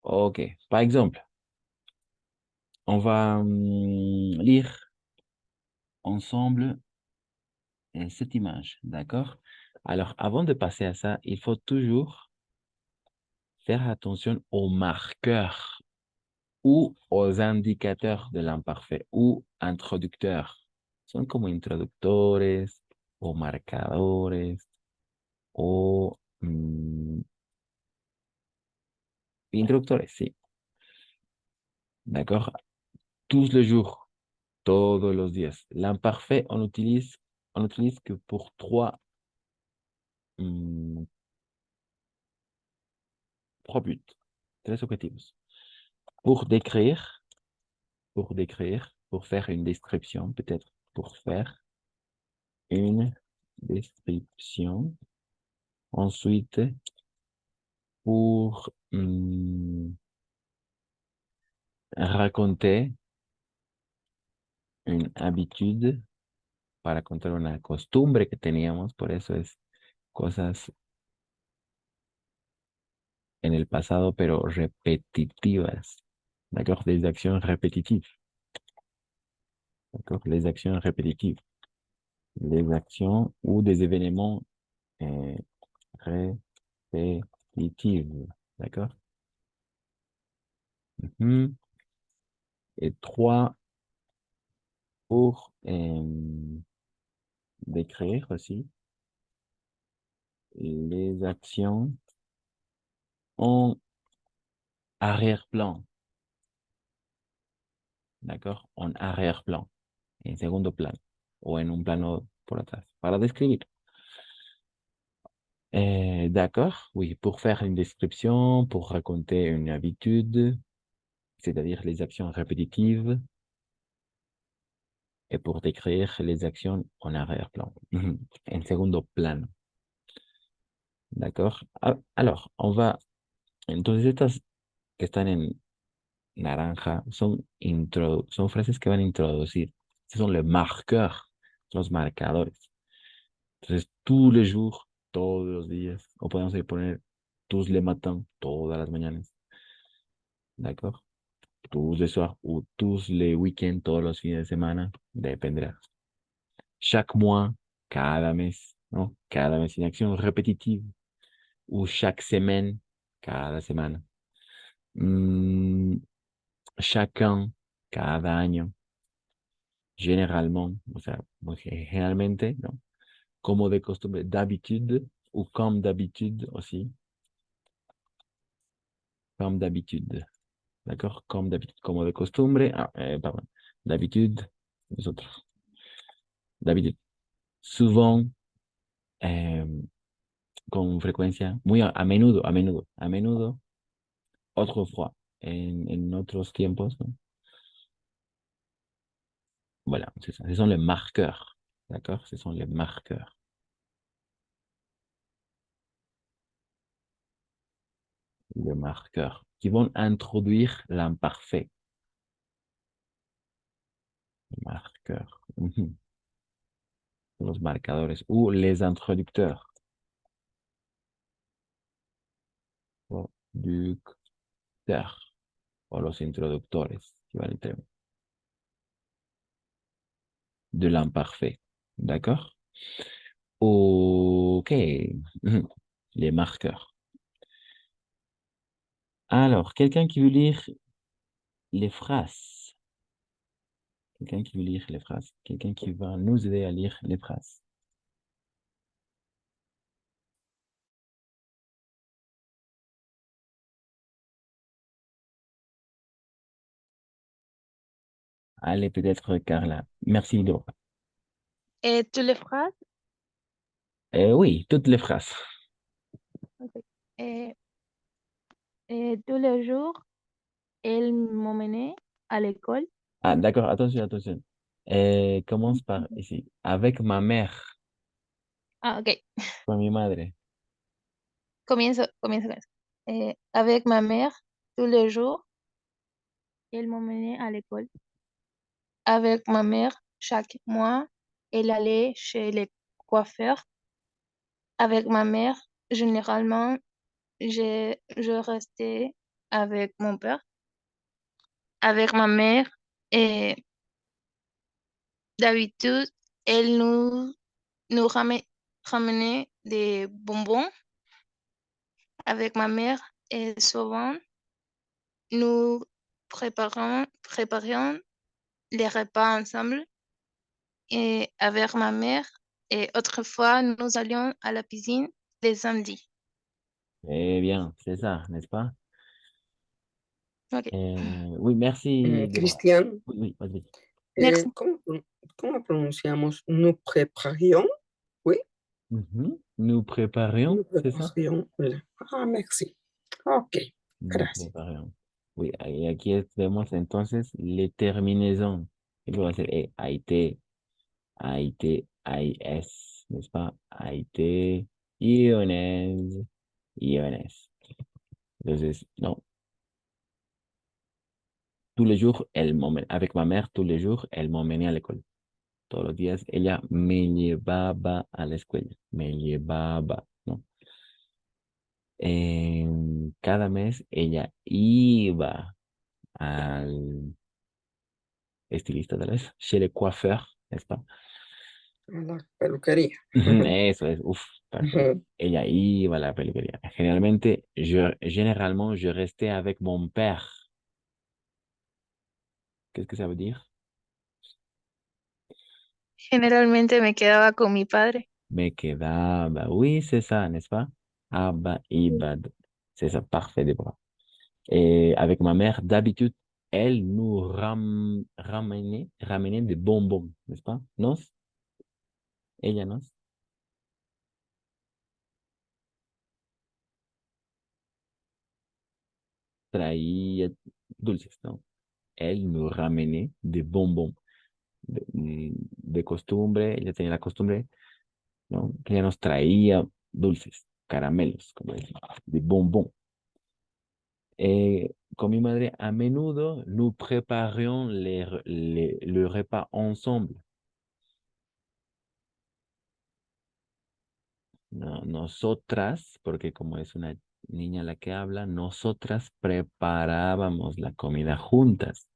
Ok. Par exemple, on va lire ensemble cette image, d'accord? Alors, avant de passer à ça, il faut toujours faire attention aux marqueurs ou aux indicateurs de l'imparfait ou introducteurs. Son como introductores o marcadores o introductores, sí. D'accord? Tous les jours, todos los días. L'imparfait, on utilise que pour trois buts, tres objetivos. Pour décrire, pour faire une description, peut-être, pour faire une description. Ensuite, pour raconter une habitude, para contar una costumbre que teníamos, por eso es cosas en el pasado, pero repetitivas. D'accord? Des actions répétitives. D'accord? Les actions répétitives. Les actions ou des événements répétitifs. D'accord? Et trois, pour décrire aussi les actions en arrière-plan. D'accord? En arrière-plan. En segundo plano. O en un plano por atrás. Para describir. D'accord? Oui, pour faire une description, pour raconter une habitude, c'est-à-dire les actions répétitives, et pour décrire les actions en arrière-plan, en segundo plano. D'accord? Alors, on va... Entonces, estas que están naranja, son frases que van a introducir. Estos son les marqueurs, los marcadores. Entonces, tous les jours, todos los días, o podemos ahí poner tous les matins, todas las mañanas, ¿d'accord? Tous les soirs ou tous les week-ends, todos los fines de semana, dependerá. Chaque mois, cada mes, ¿no? Cada mes, une action répétitive. Ou chaque semaine, cada semana. Chacun, cada año. Généralement, o sea, generalmente, ¿no? Como de costumbre, d'habitude, ou comme d'habitude aussi. Comme d'habitude. D'accord? Comme d'habitude, como de costumbre. Pardon. D'habitude, nosotros. D'habitude. Souvent, con frecuencia, muy a menudo, a menudo, autrefois, en otros tiempos, ¿no? Voilà, c'est ça. Ce sont les marqueurs. D'accord? Ce sont les marqueurs. Les marqueurs qui vont introduire l'imparfait. Marqueurs. Los marcadores ou les introducteurs. Producteurs. O los introductores qui van entre de l'imparfait. D'accord? Ok. Les marqueurs. Alors, quelqu'un qui veut lire les phrases. Quelqu'un qui veut lire les phrases. Quelqu'un qui va nous aider à lire les phrases. Allez, peut-être Carla. Merci, Lido. Et toutes les phrases? Oui, toutes les phrases. Ok. Tous les jours, elle m'emmenait à l'école. Ah, d'accord, attention, attention. Commence par ici. Avec ma mère, Ah, ok. con mi madre. Comienzo con eso. Avec ma mère, tous les jours, elle m'emmenait à l'école. Avec ma mère, chaque mois, elle allait chez les coiffeurs. Avec ma mère, généralement, je restais avec mon père. Avec ma mère, et d'habitude, elle nous ramenait des bonbons. Avec ma mère, et souvent, nous préparions les repas ensemble. Et avec ma mère, et autrefois, nous allions à la piscine les samedis. Eh bien, c'est ça, n'est-ce pas? Ok. Oui, merci, Deborah. Cristian, Oui, oui, vas-y. Merci. ¿Cómo pronunciamos nous préparions? Oui. Nous préparions, Nous c'est ça? préparions. Voilà. Ah, merci. Ok, Nous gracias. preparions. Oui, y aquí vemos entonces les terminaisons. Y luego va a ser AIT, AIT, AIS, n'est-ce pas? AIT, IONES, IONES. Entonces, no. Tous les jours, avec ma mère, tous les jours, elle m'emmenait à l'école. Todos los días, ella me llevaba a la escuela. Me llevaba, ¿no? Cada mes, ella iba al estilista de vez, chez le coiffeur, n'est-ce pas? A la peluquería. Eso es, ella iba a la peluquería. Généralement, je restais avec mon père. Qu'est-ce que ça veut dire? Generalmente me quedaba con mi padre. Me quedaba, oui, c'est ça, n'est-ce pas? Abba, ibad. C'est ça, parfait, Déborah. Et avec ma mère, d'habitude, elle nous ramenait des bonbons, n'est-ce pas? Nos? Ella nos? Traía dulces, ¿no? Él nous ramenait des bonbons. De costumbre, ella tenía la costumbre, ¿no? Que ella nos traía dulces, caramelos, como decimos, de bonbons. con mi madre, a menudo, nous préparions le repas ensemble. No, nosotras, porque como es una niña la que habla, nosotras preparábamos la comida juntas.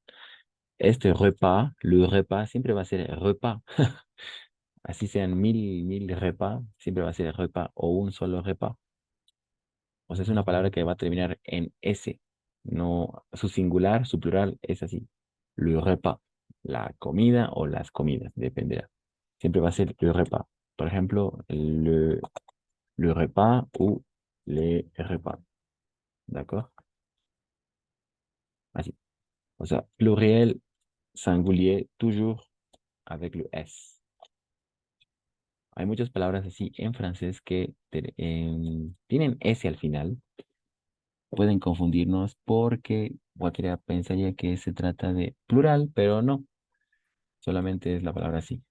Este repas, le repas, siempre va a ser repas. Así sean mil repas, siempre va a ser repas o un solo repas. O sea, es una palabra que va a terminar en S. No, su singular, su plural es así. Le repas, la comida o las comidas, dependerá. Siempre va a ser le repas. Por ejemplo, le repas ou les repas. D'accord? Así. O sea, pluriel, singulier, toujours avec le S. Hay muchas palabras así en francés que tienen S al final. Pueden confundirnos porque cualquiera pensaría que se trata de plural, pero no. Solamente es la palabra así.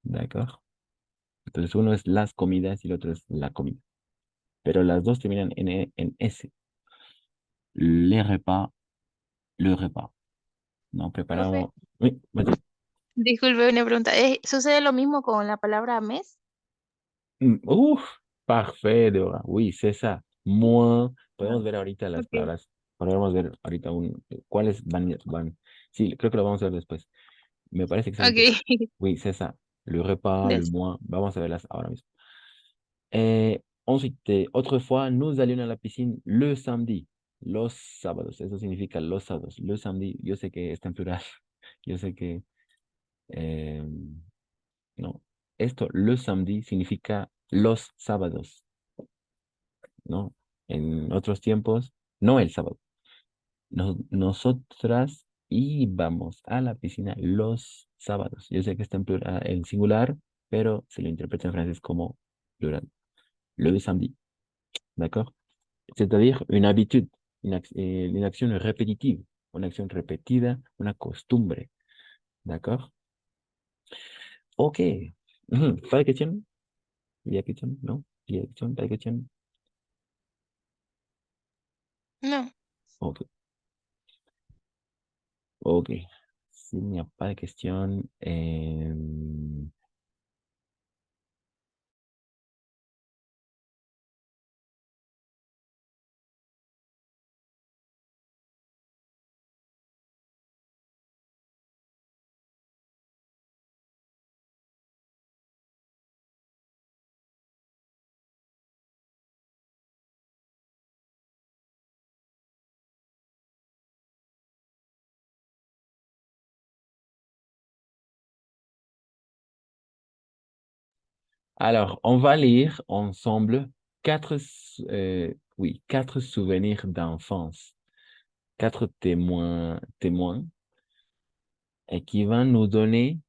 ¿D'accord? Entonces uno es las comidas y el otro es la comida. Pero las dos terminan en S. Les repas, le repas. No Profe, preparamos. Oui, vas-y. disculpe una pregunta. ¿Sucede lo mismo con la palabra mes? Uf, parfait, Dora. Oui, c'est ça. Moins. Ah, Podemos ver ahorita las ok. palabras. Podemos ver ahorita cuáles van. Sí, creo que lo vamos a ver después. Me parece excelente. Ok. Oui, c'est ça. Le repas, le Gracias. moins. Vamos a verlas ahora mismo. Ensuite, autrefois, nous allions à la piscine le samedi. Los sábados. Eso significa los sábados. Le samedi. Yo sé que está en plural. Yo sé que. eh, no. Esto, le samedi, significa los sábados. ¿No? En otros tiempos, no el sábado. Nosotras íbamos a la piscina los sábados. Yo sé que está en singular, pero se lo interpreta en francés como plural. Le samedi. D'accord? C'est-à-dire une habitude, une action répétitive. Una acción repetida, una costumbre. D'accord? Ok. Pas de question? Il y a question? Non? Il y a question? Pas de question? No. Ok. Ok. S'il n'y a pas de question, alors, on va lire ensemble quatre souvenirs d'enfance, quatre témoins, et qui vont nous donner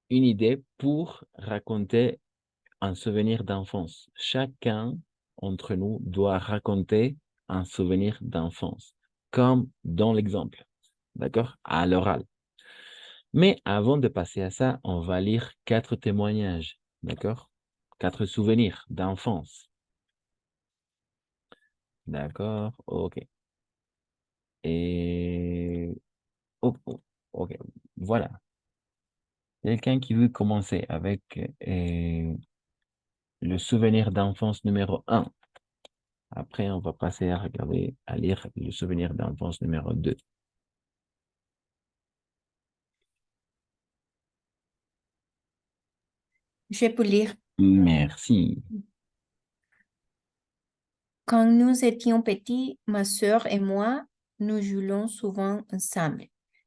une idée pour raconter un souvenir d'enfance. Chacun d'entre nous doit raconter un souvenir d'enfance, comme dans l'exemple, d'accord, à l'oral. Mais avant de passer à ça, on va lire quatre témoignages, d'accord? Quatre souvenirs d'enfance. D'accord, ok. Et... ok, voilà. Quelqu'un qui veut commencer avec le souvenir d'enfance numéro 1. Après, on va passer à lire le souvenir d'enfance numéro 2. Je peux lire. Merci. Quand nous étions petits, ma sœur et moi, nous jouions souvent ensemble.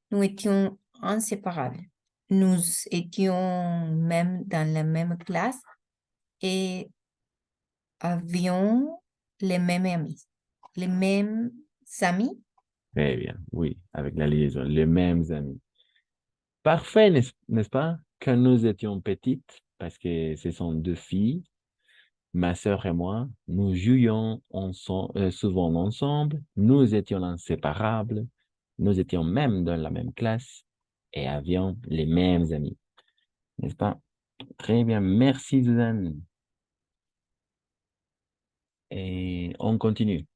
Nous étions inséparables. Nous étions même dans la même classe et avions les mêmes amis. Les mêmes amis? Très bien, oui, avec la liaison, les mêmes amis. Parfait, n'est-ce pas? Quand nous étions petites, parce que ce sont deux filles, ma sœur et moi, nous jouions souvent ensemble, nous étions inséparables, nous étions même dans la même classe et avions les mêmes amis. N'est-ce pas? Très bien, merci Suzanne. Et on continue.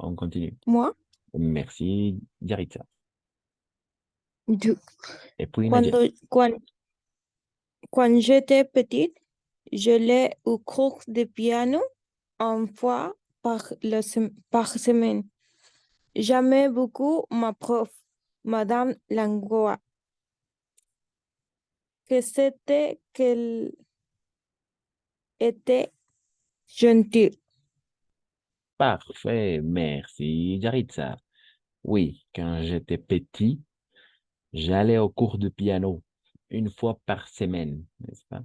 On continue. Moi, Merci, Yaritza. du- Et puis, Nayeli. quand j'étais petite, j'allais au cours de piano une fois par semaine. J'aimais beaucoup ma prof, Madame Langlois, qu'elle était gentille. Parfait, merci, Yaritza. Oui, quand j'étais petit, j'allais au cours de piano une fois par semaine, n'est-ce pas?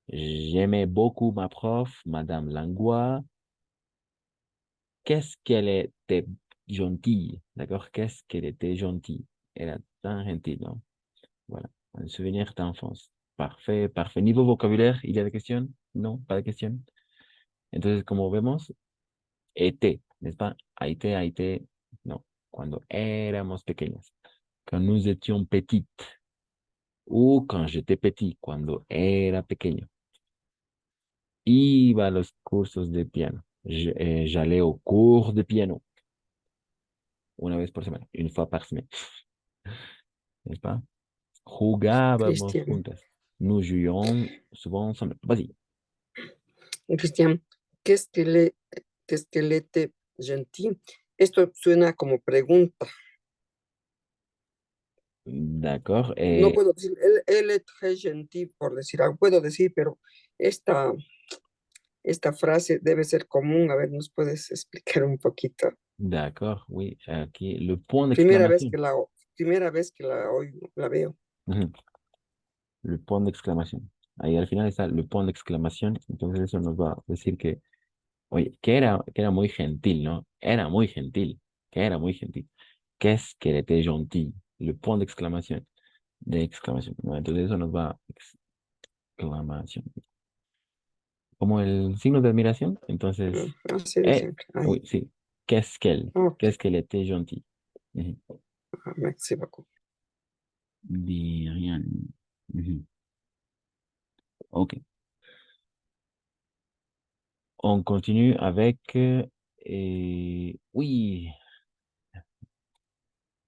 J'aimais beaucoup ma prof, Madame Langlois. Qu'est-ce qu'elle était gentille, d'accord? Qu'est-ce qu'elle était gentille? Elle est tant gentille, non? Voilà, un souvenir d'enfance. Parfait, parfait. Niveau vocabulaire, il y a des questions? Non, pas de questions. Entonces, como vemos, était, n'est-ce pas? A été, no. Cuando éramos pequeños. Quand nous étions petites. Ou quand j'étais petit, cuando era pequeño. Iba a los cursos de piano. J'allais au cours de piano. Una vez por semana, une fois par semaine. N'est-ce pas? Jugábamos Cristian, juntas. Nous jouions souvent ensemble. Vas-y. Cristian, ¿qué es que le te gentil? Esto suena como pregunta. D'accord. No puedo decir, él es très gentil, por decir algo, puedo decir, pero esta frase debe ser común. A ver, ¿nos puedes explicar un poquito? D'accord, oui. Aquí, le point Primera vez d'exclamation. que la oigo, la veo. Ujú. Le point d'exclamación. Ahí al final está le point d'exclamación. Entonces eso nos va a decir que, oye, que era muy gentil, ¿no? Era muy gentil. Que era muy gentil. Qu'est-ce qu'elle était gentille. Le point d'exclamación. De exclamación, ¿no? Entonces eso nos va a exclamación. Como el signo de admiración. Entonces, Así de ejemplo. oui, sí. Qu'est-ce qu'elle était gentille. Ujú. Merci beaucoup. Bien. Ujú. Ok. On continue avec, oui,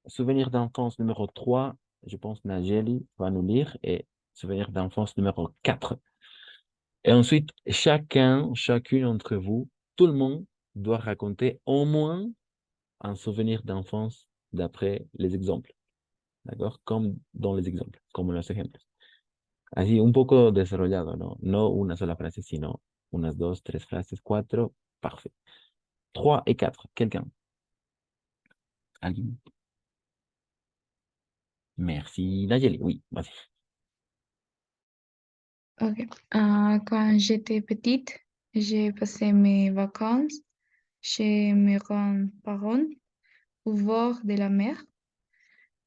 souvenir d'enfance numéro 3. Je pense Najeli va nous lire, et souvenir d'enfance numéro 4. Et ensuite, chacune d'entre vous, tout le monde doit raconter au moins un souvenir d'enfance d'après les exemples. ¿D'accord? Comme dans les exemples, como los ejemplos. Así, un poco desarrollado, ¿no? No una sola frase, sino unas 2, 3 frases, 4. Parfait. 3 et 4. Quelqu'un? Alguien? Merci. Nayeli, oui, vas-y. Ok. Quand j'étais petite, j'ai passé mes vacances chez mes grands-parents au bord de la mer.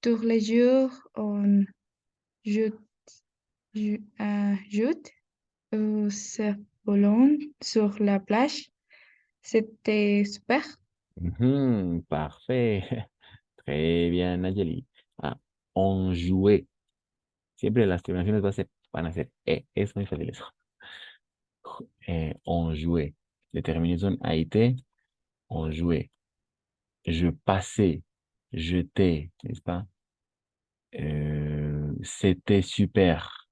Tous les jours, on joue, joue au cerf-volant sur la plage. C'était super. Mhm, parfait. Très bien, Nayeli. Ah, on jouait. Siempre las terminaciones van a ser E. Es muy fácil eso. On jouait. Les terminaisons a été, on jouait. Je passais, j'étais, n'est-ce pas? C'était super.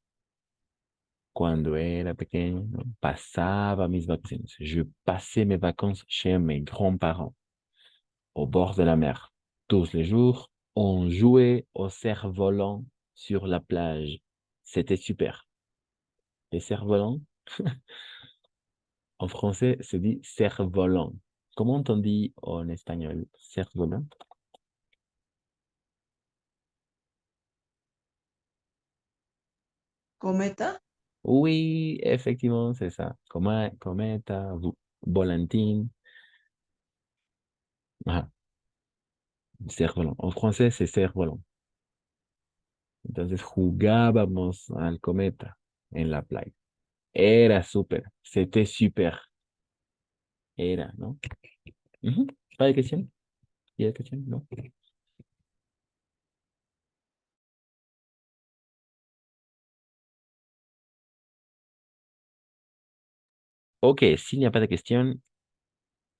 Cuando era pequeño, ¿no? Pasaba mis vacaciones. Je passais mes vacances chez mes grands-parents, au bord de la mer. Tous les jours, on jouait au cerf-volant sur la plage. C'était super. Les cerfs-volants, en français, se dit cerf-volant. Comment on dit en espagnol cerf-volant? Cometa. Oui, effectivement, c'est ça. Cometa, volantín. Ah, cerf-volant. En français, c'est cerf-volant. Entonces jugábamos al cometa en la playa. Era súper. C'était super. Era, ¿no? Ujú. ¿Pas de question? ¿Y de question? No. Ok, s'il n'y a pas de question,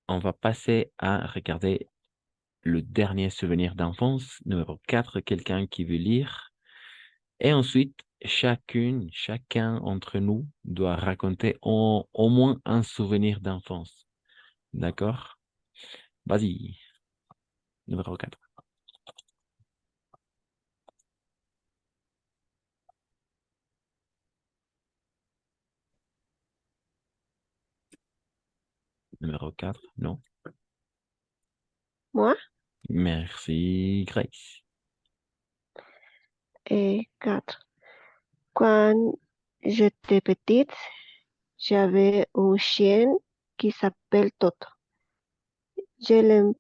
on va passer à regarder le dernier souvenir d'enfance, numéro 4, quelqu'un qui veut lire. Et ensuite, chacun entre nous doit raconter au moins un souvenir d'enfance. D'accord? Vas-y, numéro 4. Numéro 4, non. Moi, Merci, Grace. et 4. Quand j'étais petite, j'avais un chien qui s'appelle Toto. Je l'emmenais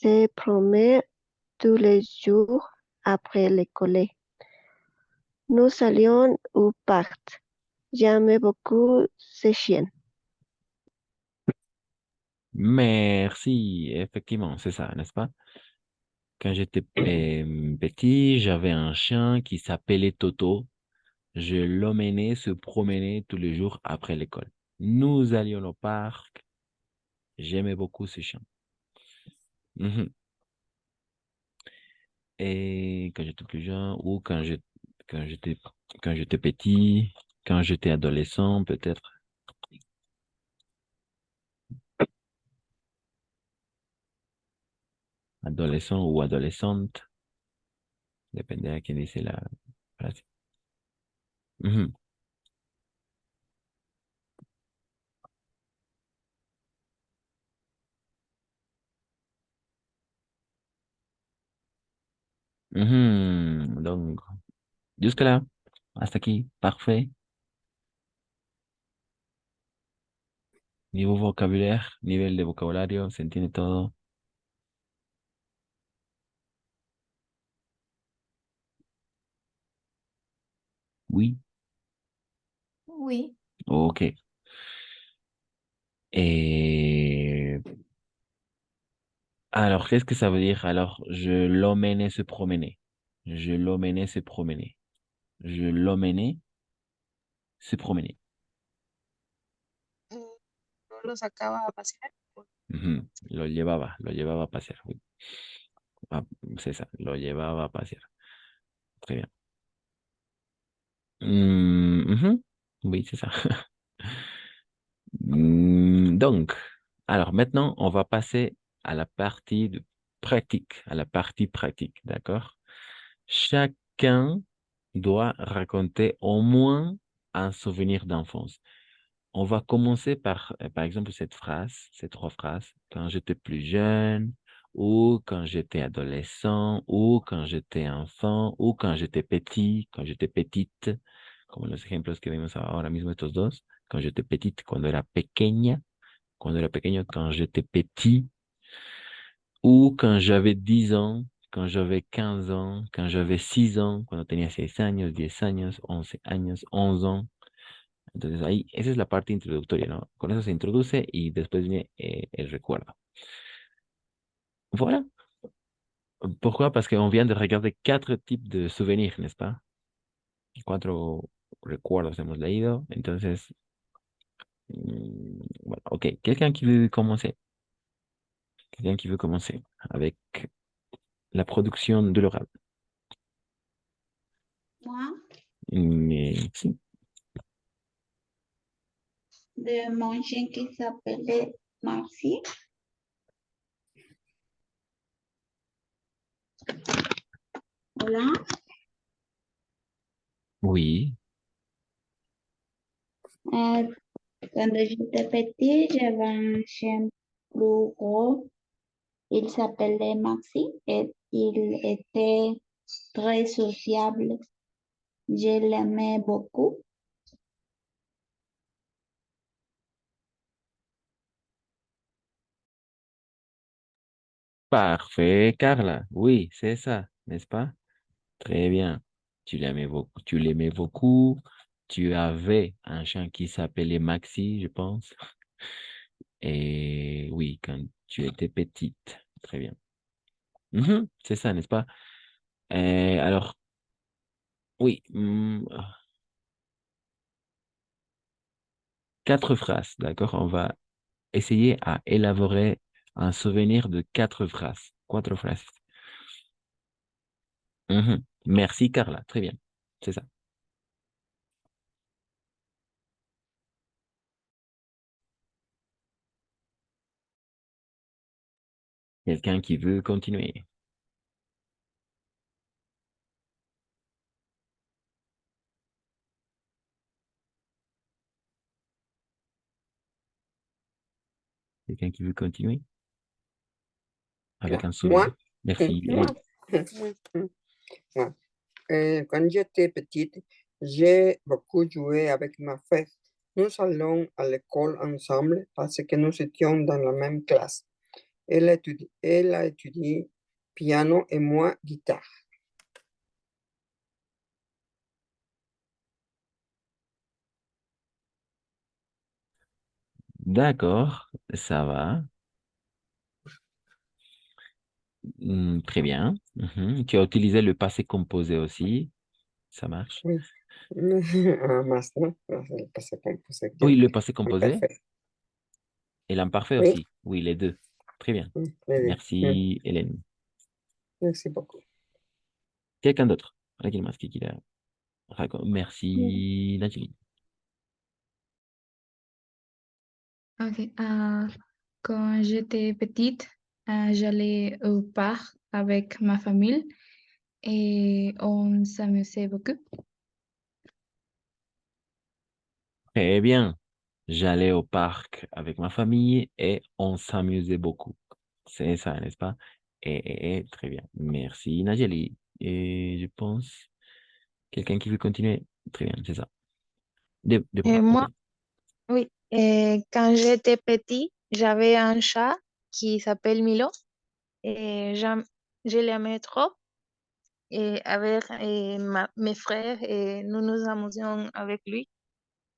se promener tous les jours après l'école. Nous allions au parc. J'aimais beaucoup ce chien. Merci, effectivement, c'est ça, n'est-ce pas? Quand j'étais petit, j'avais un chien qui s'appelait Toto. Je l'emmenais se promener tous les jours après l'école. Nous allions au parc. J'aimais beaucoup ce chien. Mhm. Et quand j'étais plus jeune, ou quand j'étais, quand j'étais petit, quand j'étais adolescent, peut-être. Adolescent ou adolescente, dépendait à qui disait la phrase. Mhm. Mhm. Donc, jusque-là, hasta aquí, parfait. Niveau vocabulaire, nivel de vocabulario, se entiende todo. Oui, Oui. ok. Et alors, qu'est-ce que ça veut dire? Alors, je l'emmenais se promener. Je l'emmenais se promener. Je l'emmenais se promener. No lo sacaba a pasear. Ujú. Lo llevaba a pasear. Oui. Ah, c'est ça, lo llevaba a pasear. Très bien. Mhm. Oui, c'est ça. Donc, alors maintenant, on va passer à la partie pratique, d'accord? Chacun doit raconter au moins un souvenir d'enfance. On va commencer par exemple, ces 3 phrases. Quand j'étais plus jeune, ou quand j'étais adolescent, ou quand j'étais enfant, ou quand j'étais petit, quand j'étais petite, como los ejemplos que vimos ahora mismo estos dos. Quand j'étais petite, cuando era pequeña, cuando era pequeño, quand j'étais petit, ou quand j'avais 10 ans, quand j'avais 15 ans, quand j'avais 6 ans, cuando tenía 6 años, 10 años, 11 años, 11 ans. Entonces ahí, esa es la parte introductoria, ¿no? Con eso se introduce y después viene el recuerdo. Voilà. Pourquoi? Parce qu'on vient de regarder 4 types de souvenirs, n'est-ce pas? 4 recuerdos hemos leído. Entonces, voilà. Ok. Quelqu'un qui veut commencer? Quelqu'un qui veut commencer avec la production de l'oral? Moi, Mais si. de mon chien qui s'appelait Maxi. Hola. Oui. Quand j'étais petit, j'avais un chien plus gros. Il s'appelait Maxi et il était très sociable. Je l'aimais beaucoup. Parfait, Carla. Oui, c'est ça, n'est-ce pas? Très bien. Tu l'aimais beaucoup. Tu avais un chien qui s'appelait Maxi, je pense. Et oui, quand tu étais petite. Très bien. Mhm, c'est ça, n'est-ce pas? Alors, oui. 4 phrases, d'accord? On va essayer à élaborer un souvenir de 4 phrases. 4 phrases. Mhm. Merci, Carla. Très bien. C'est ça. Quelqu'un qui veut continuer? Quelqu'un qui veut continuer? Avec un souvenir. Moi, Merci, moi, Hélène. moi. Quand j'étais petite, j'ai beaucoup joué avec ma frère. Nous allons à l'école ensemble parce que nous étions dans la même classe. Elle a étudié piano et moi guitare. D'accord, ça va. Très bien. Tu as utilisé le passé composé aussi. Ça marche. Oui. Ah, más, ¿no? El passé composé, Oui, le passé muy composé perfecto. et l'imparfait Oui, aussi. Oui, les deux. Très bien. les deux. Merci, Hélène. Merci beaucoup. Quelqu'un d'autre? Laquelle masque qu'il a Merci, Nathalie. Ok, quand j'étais petite, j'allais au parc avec ma famille et on s'amusait beaucoup. Très bien. J'allais au parc avec ma famille et on s'amusait beaucoup. C'est ça, n'est-ce pas? Très bien. Merci, Najeli. Et je pense, quelqu'un qui veut continuer? Très bien, c'est ça. Et Déborah, ok. moi, oui, quand j'étais petit, j'avais un chat qui s'appelle Milo et je l'aimais trop. Et avec mes frères, et nous nous amusions avec lui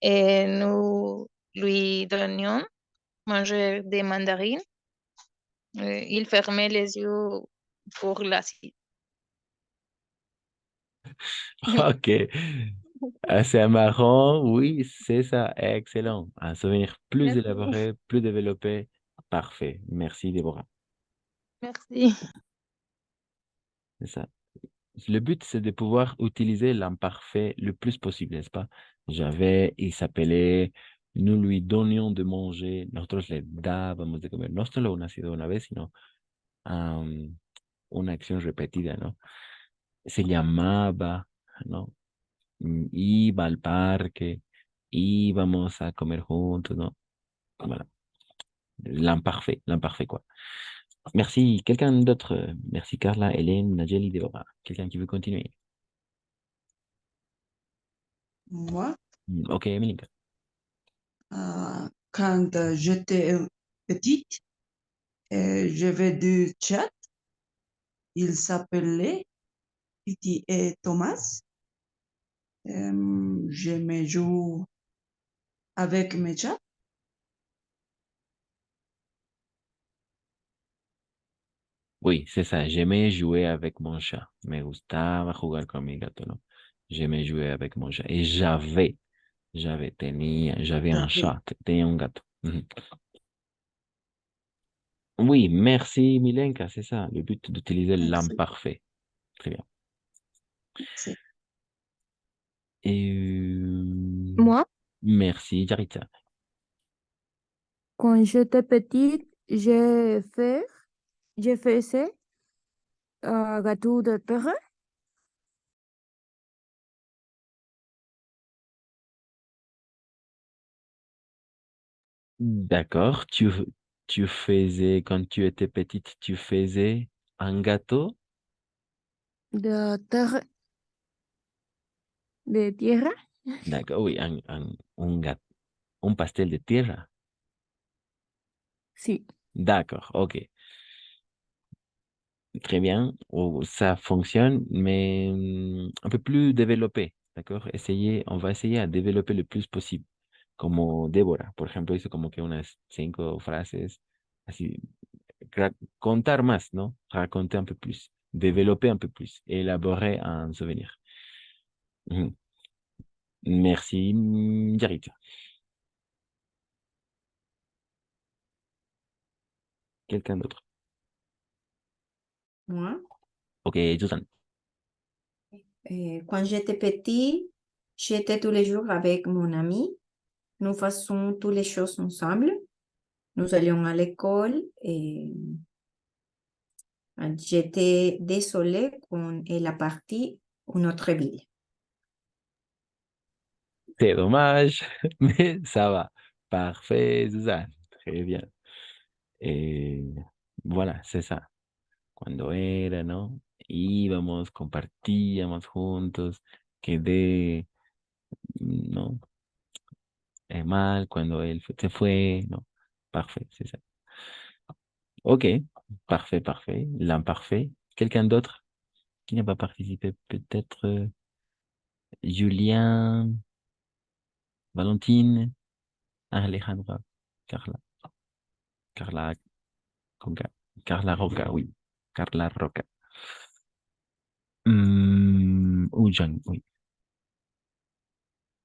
et nous lui donnions manger des mandarines. Il fermait les yeux pour la suite. Ok. C'est marrant, oui, c'est ça, excellent. Un souvenir plus Merci. élaboré, plus développé. Parfait. Merci, Déborah. Merci. C'est ça. Le but, c'est de pouvoir utiliser l'imparfait le plus possible, n'est-ce pas? Il s'appelait, nous lui donnions de manger, nosotros le dábamos de comer. No solo una sido una vez, sino una acción repetida, ¿no? Se llamaba, ¿no? Iba al parque, íbamos a comer juntos, ¿no? Voilà. L'imparfait, quoi. Merci. Quelqu'un d'autre? Merci, Carla, Hélène, Najeli, Déborah. Quelqu'un qui veut continuer? Moi, Ok, Melinka. quand j'étais petite, j'avais deux chats. Ils s'appelaient Kitty et Thomas. J'aimais jouer avec mes chats. Oui, c'est ça. J'aimais jouer avec mon chat. Me gustaba jugar con mi gato, ¿no? J'aimais jouer avec mon chat. Et j'avais un J'avais. chat, tenía un gato. Mhm. Oui, merci Milenka, c'est ça. Le but d'utiliser Merci. l'imparfait. Très bien. Merci. Et Moi, merci Jarita. quand j'étais petite, j'ai fait gâteau de terrain. D'accord. Tu faisais, quand tu étais petite, tu faisais un gâteau? De terre, de tierra. D'accord, oui, un pastel de tierra. Si. D'accord, ok. Très bien, ça fonctionne, mais un peu plus développé, d'accord? On va essayer à développer le plus possible, como Débora, por ejemplo, hizo como que unas 5 frases, así, contar más, ¿no? Raconter un peu plus, développer un peu plus, élaborer un souvenir. Mhm. Merci, Yaritza. Quelqu'un d'autre? Moi, Ok, Susan. quand j'étais petit, j'étais tous les jours avec mon ami. Nous faisons toutes les choses ensemble. Nous allions à l'école et j'étais désolée quand elle a parti à notre ville. C'est dommage, mais ça va. Parfait, Suzanne. Très bien. Eh, voilà, c'est ça. Cuando era, ¿no? Íbamos, compartíamos juntos, quedé, ¿no? Mal cuando se fue, ¿no? Parfait, c'est ça. Ok, parfait, parfait. L'imparfait. Quelqu'un d'autre qui n'a pas participé? Peut-être Julien, Valentine, Alejandra, Carla, Carla, Conca, Carla Roca, oui. Carla Roca. Ou Jean, oui.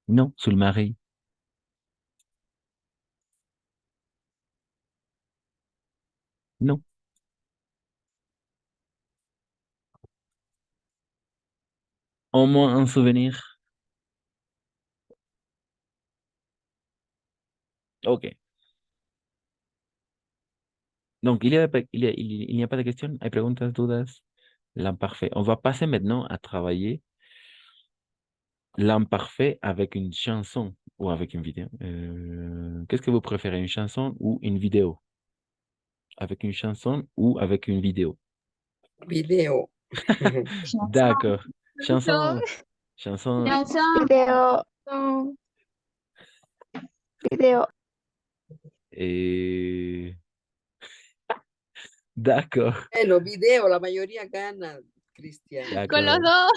Non, sous le marais. Non. Au moins un souvenir. Ok. Donc, il n'y a pas de questions, hay preguntas, dudas. L'imparfait. On va passer maintenant à travailler l'imparfait avec une chanson ou avec une vidéo. Qu'est-ce que vous préférez, une chanson ou une vidéo? Avec une chanson ou avec une vidéo? Video. D'accord. Chanson. Chanson. Video, video. Et... D'accord. Bueno, video, la mayoría gana, Cristian. Con los D'accord.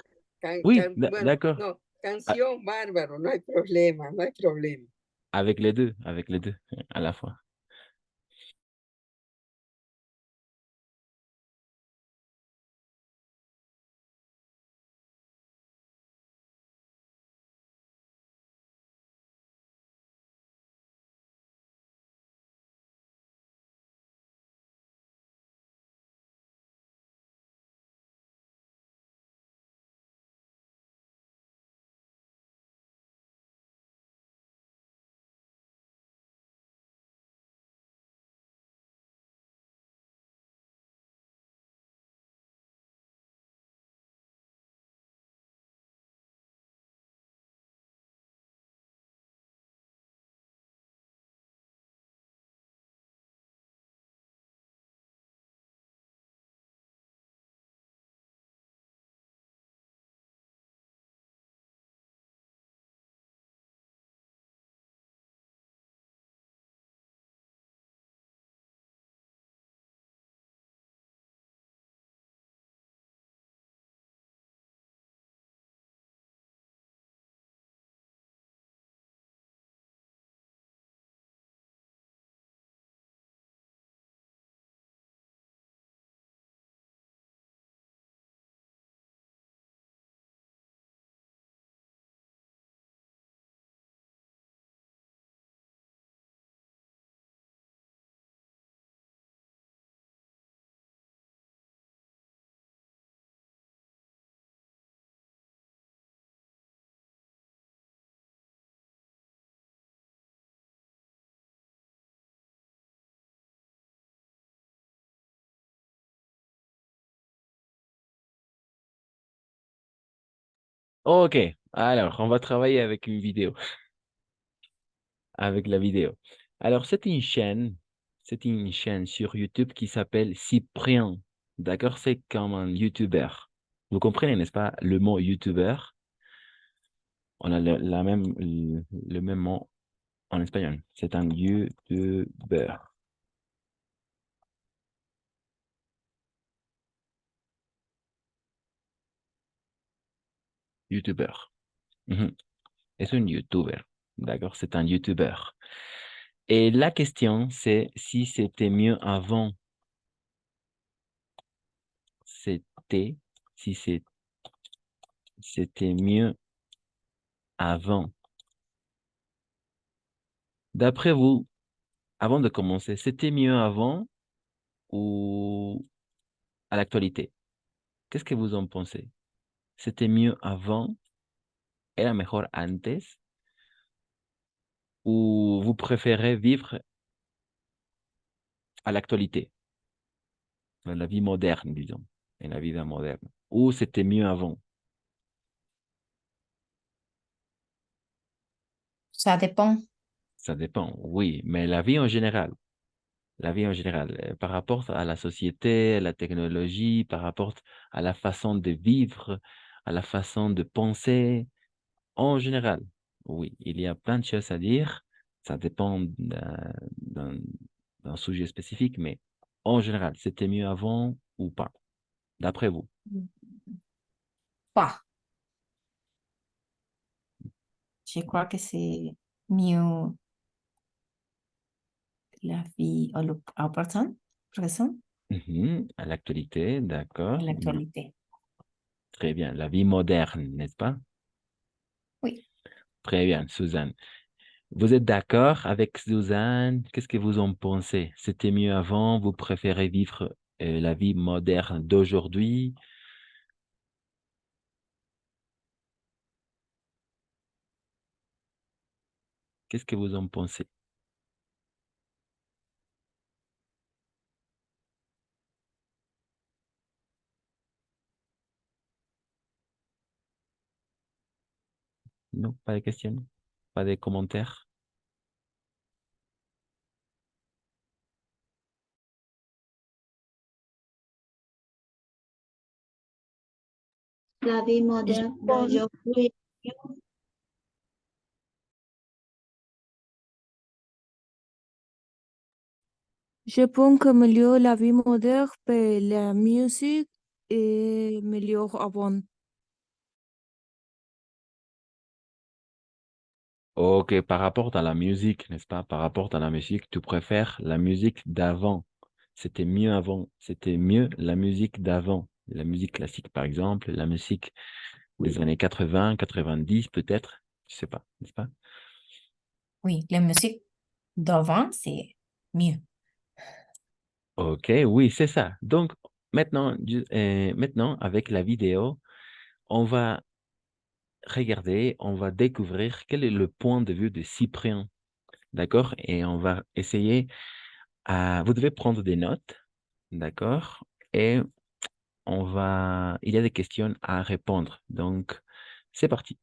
dos. Oui, Bueno, d'accord. no, canción, bárbaro, no hay problema, no hay problema. Avec les deux, à la fois. Ok, alors on va travailler avec une vidéo, avec la vidéo. Alors c'est une chaîne sur YouTube qui s'appelle Cyprien. D'accord, c'est comme un YouTuber. Vous comprenez, n'est-ce pas, le mot YouTuber? On a le même mot en espagnol. C'est un YouTuber. YouTuber. Mhm. C'est un YouTuber. D'accord, c'est un YouTuber. Et la question, c'est si c'était mieux avant. C'était, si c'était mieux avant. D'après vous, avant de commencer, c'était mieux avant ou à l'actualité? Qu'est-ce que vous en pensez? ¿C'était mieux avant? ¿Era mejor antes? ¿Ou vous préférez vivre à l'actualité, dans la vie moderne, disons, en la vida moderne? Ou c'était mieux avant? Ça dépend. Ça dépend, oui, mais la vie en général. La vie en général, par rapport à la société, à la technologie, par rapport à la façon de vivre, à la façon de penser, en général, oui, il y a plein de choses à dire. Ça dépend d'un sujet spécifique, mais en général, c'était mieux avant ou pas, d'après vous? Pas. Je crois que c'est mieux la vie au présent, À l'actualité, d'accord. l'actualité. Très bien, la vie moderne, n'est-ce pas? Oui. Très bien, Suzanne. Vous êtes d'accord avec Suzanne? Qu'est-ce que vous en pensez? C'était mieux avant? Vous préférez vivre la vie moderne d'aujourd'hui? Qu'est-ce que vous en pensez? Non, pas de questions? Pas de commentaires? La vie moderne d'aujourd'hui. Je pense que mieux la vie moderne, mais la musique est meilleure avant. Ok, par rapport à la musique, n'est-ce pas? Par rapport à la musique, tu préfères la musique d'avant. C'était mieux avant. C'était mieux la musique d'avant. La musique classique, par exemple, la musique des années 80, 90, peut-être. Je sais pas, n'est-ce pas? Oui, la musique d'avant, c'est mieux. Ok, oui, c'est ça. Donc, maintenant, avec la vidéo, on va regarder, on va découvrir quel est le point de vue de Cyprien. D'accord? Et on va essayer vous devez prendre des notes, d'accord? Et il y a des questions à répondre. Donc, c'est parti.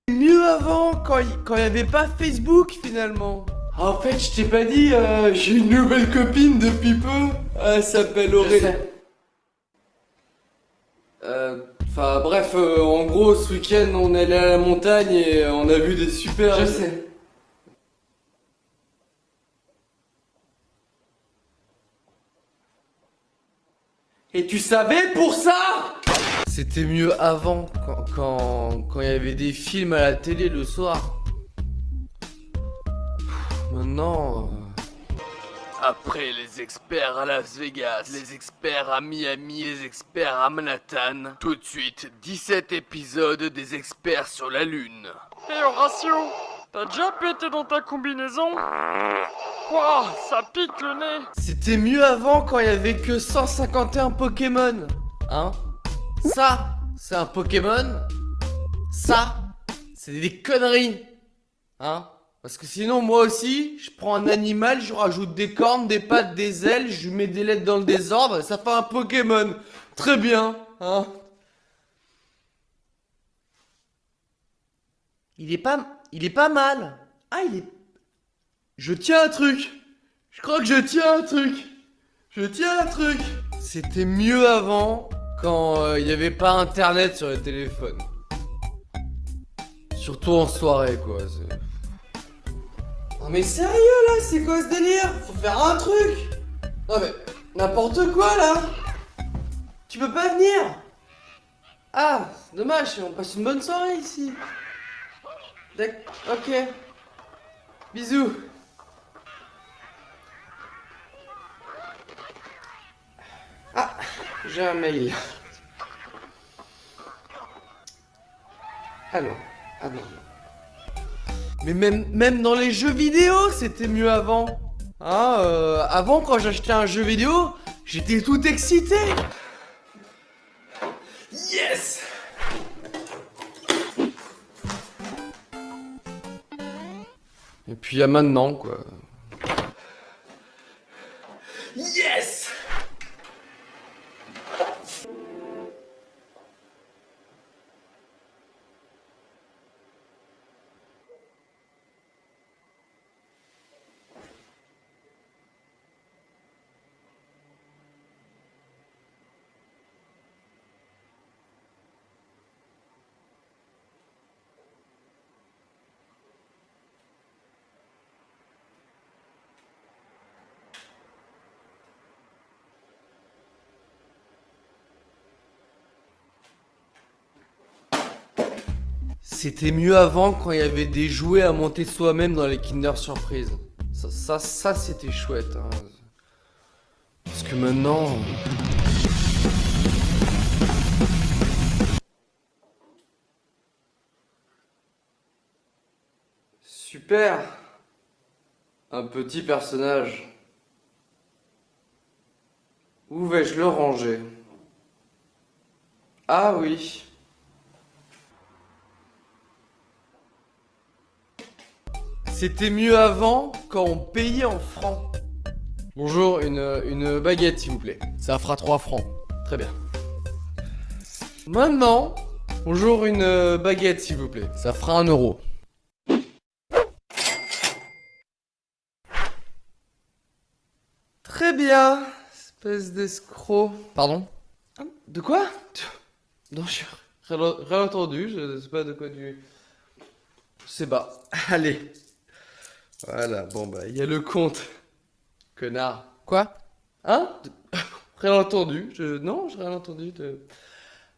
Mieux avant, quand il n'y avait pas Facebook finalement. En fait, je t'ai pas dit, j'ai une nouvelle copine depuis peu. Elle s'appelle Aurélie. Enfin bref, en gros, ce week-end, on est allé à la montagne et on a vu des super... Je sais. Et tu savais pour ça? C'était mieux avant, quand il y avait des films à la télé le soir. Maintenant... Après les experts à Las Vegas, les experts à Miami, les experts à Manhattan, tout de suite 17 épisodes des experts sur la Lune. Hé Horatio, t'as déjà pété dans ta combinaison? Wouah, ça pique le nez. C'était mieux avant quand il y avait que 151 Pokémon. Hein? Ça, c'est un Pokémon. Ça, c'est des conneries. Hein? Parce que sinon, moi aussi, je prends un animal, je rajoute des cornes, des pattes, des ailes, je lui mets des lettres dans le désordre et ça fait un Pokémon. Très bien, hein? Il est pas mal. Ah, je tiens un truc. Je crois que je tiens un truc. Je tiens un truc. C'était mieux avant quand il n'y avait pas internet sur le téléphone. Surtout en soirée, quoi. Non mais sérieux là, c'est quoi ce délire? Faut faire un truc. Non mais, n'importe quoi là. Tu peux pas venir? Ah, c'est dommage, on passe une bonne soirée ici. D'accord, ok. Bisous. Ah, j'ai un mail. Alors, ah non. Mais même dans les jeux vidéo, c'était mieux avant. Hein, avant, quand j'achetais un jeu vidéo, j'étais tout excité. Yes! Et puis il y a maintenant, quoi. Yes! C'était mieux avant quand il y avait des jouets à monter soi-même dans les Kinder Surprise. Ça c'était chouette. Hein. Parce que maintenant... Super! Un petit personnage. Où vais-je le ranger? Ah oui. C'était mieux avant quand on payait en francs. Bonjour, une baguette s'il vous plaît. Ça fera 3 francs. Très bien. Maintenant, bonjour, une baguette s'il vous plaît. Ça fera 1 euro. Très bien, espèce d'escroc. Pardon? De quoi? Non, je suis rien entendu, je sais pas de quoi du... Je sais pas. Allez. Voilà, bon bah, il y a le compte. Connard. Quoi? Hein? Rien entendu, non, j'ai rien entendu de...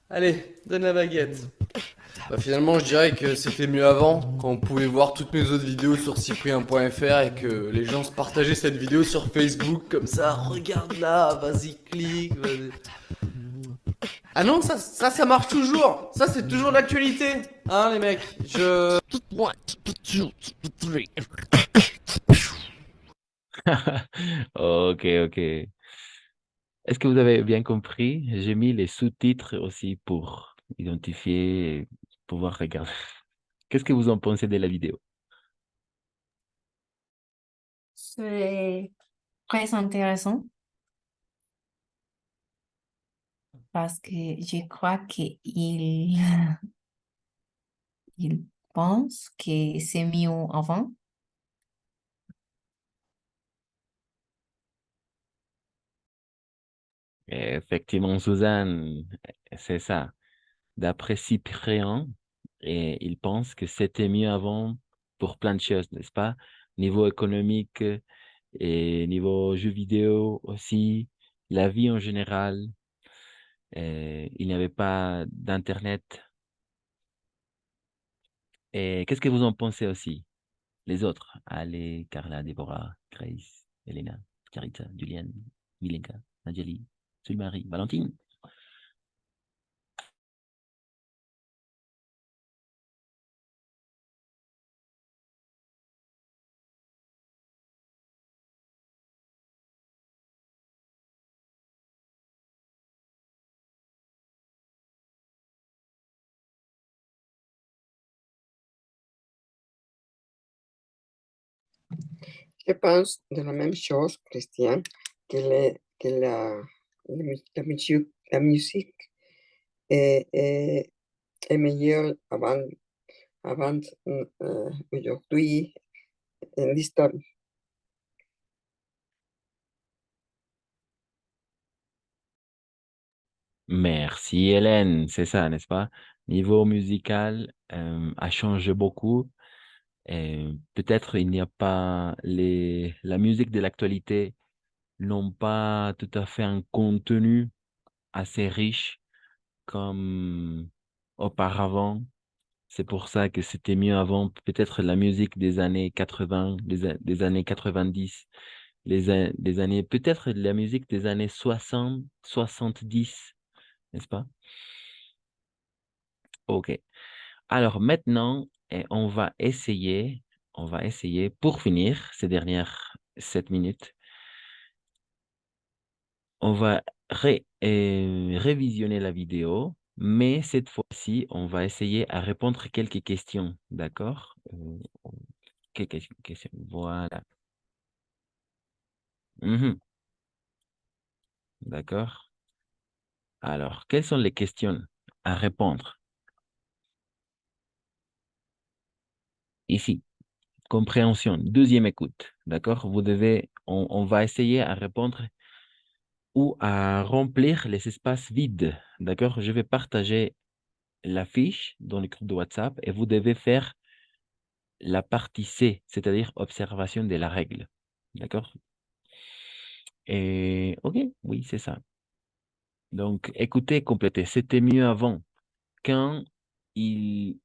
Allez, donne la baguette. Bah finalement, je dirais que c'était mieux avant, quand on pouvait voir toutes mes autres vidéos sur cyprien.fr et que les gens se partageaient cette vidéo sur Facebook comme ça. Regarde là, vas-y, clique, vas-y. Ah non, ça marche toujours. Ça, c'est toujours d'actualité. Hein, les mecs, Ok, ok. Est-ce que vous avez bien compris? J'ai mis les sous-titres aussi pour identifier et pouvoir regarder. Qu'est-ce que vous en pensez de la vidéo? C'est très intéressant parce que je crois qu'il il pense que c'est mieux avant. Effectivement, Suzanne, c'est ça. D'après Cyprien, et il pense que c'était mieux avant pour plein de choses, n'est-ce pas? Niveau économique et niveau jeux vidéo aussi, la vie en général. Il n'y avait pas d'Internet. Et qu'est-ce que vous en pensez aussi? Les autres, Ale, Carla, Déborah, Grace, Elena, Carita, Julienne, Milenka, Angeli, Sulmarie, Valentine. Je pense de la même chose, Christian, que la musique est meilleure avant aujourd'hui en l'histoire. Merci Hélène, c'est ça, n'est-ce pas? Niveau musical, a changé beaucoup. Peut-être il n'y a pas la musique de l'actualité n'ont pas tout à fait un contenu assez riche comme auparavant. C'est pour ça que c'était mieux avant. Peut-être la musique des années 80, des années 90, des années, peut-être la musique des années 60, 70, n'est-ce pas? OK. Alors maintenant, on va essayer pour finir ces dernières 7 minutes. On va révisionner la vidéo, mais cette fois-ci, on va essayer à répondre quelques questions, d'accord? Quelques questions, voilà. Mhm. D'accord. Alors, quelles sont les questions à répondre? Ici, compréhension, deuxième écoute, d'accord? On va essayer à répondre ou à remplir les espaces vides, d'accord? Je vais partager la fiche dans le groupe de WhatsApp et vous devez faire la partie C, c'est-à-dire observation de la règle, d'accord? Et ok, oui, c'est ça. Donc, écoutez, complétez. C'était mieux avant quand il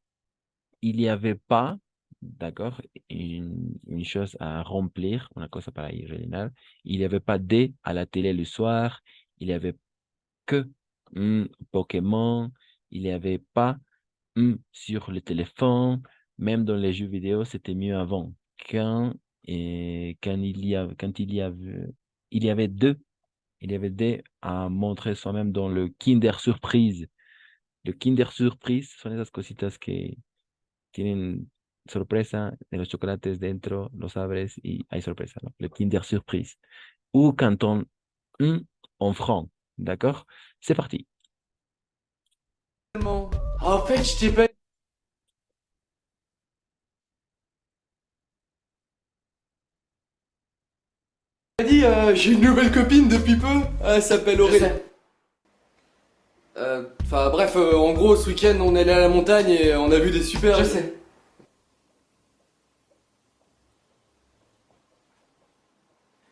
n'y avait pas, d'accord, une chose à remplir, una cosa para ir rellenar. Il n'y avait pas D à la télé le soir, il n'y avait que Pokémon, il n'y avait pas sur le téléphone, même dans les jeux vidéo, c'était mieux avant. Il y avait deux à montrer soi-même dans le Kinder Surprise. Le Kinder Surprise son esas cositas que tienen sorpresa de los chocolates dentro, los abres y hay sorpresa, ¿no? Le Kinder Surprise. Ou quand on en franc, d'accord? C'est parti. En fait, je t'ai pas dit, j'ai une nouvelle copine depuis peu. Elle s'appelle Aurélie. Enfin bref, en gros, ce week-end, on est allé à la montagne et on a vu des super... Je sais.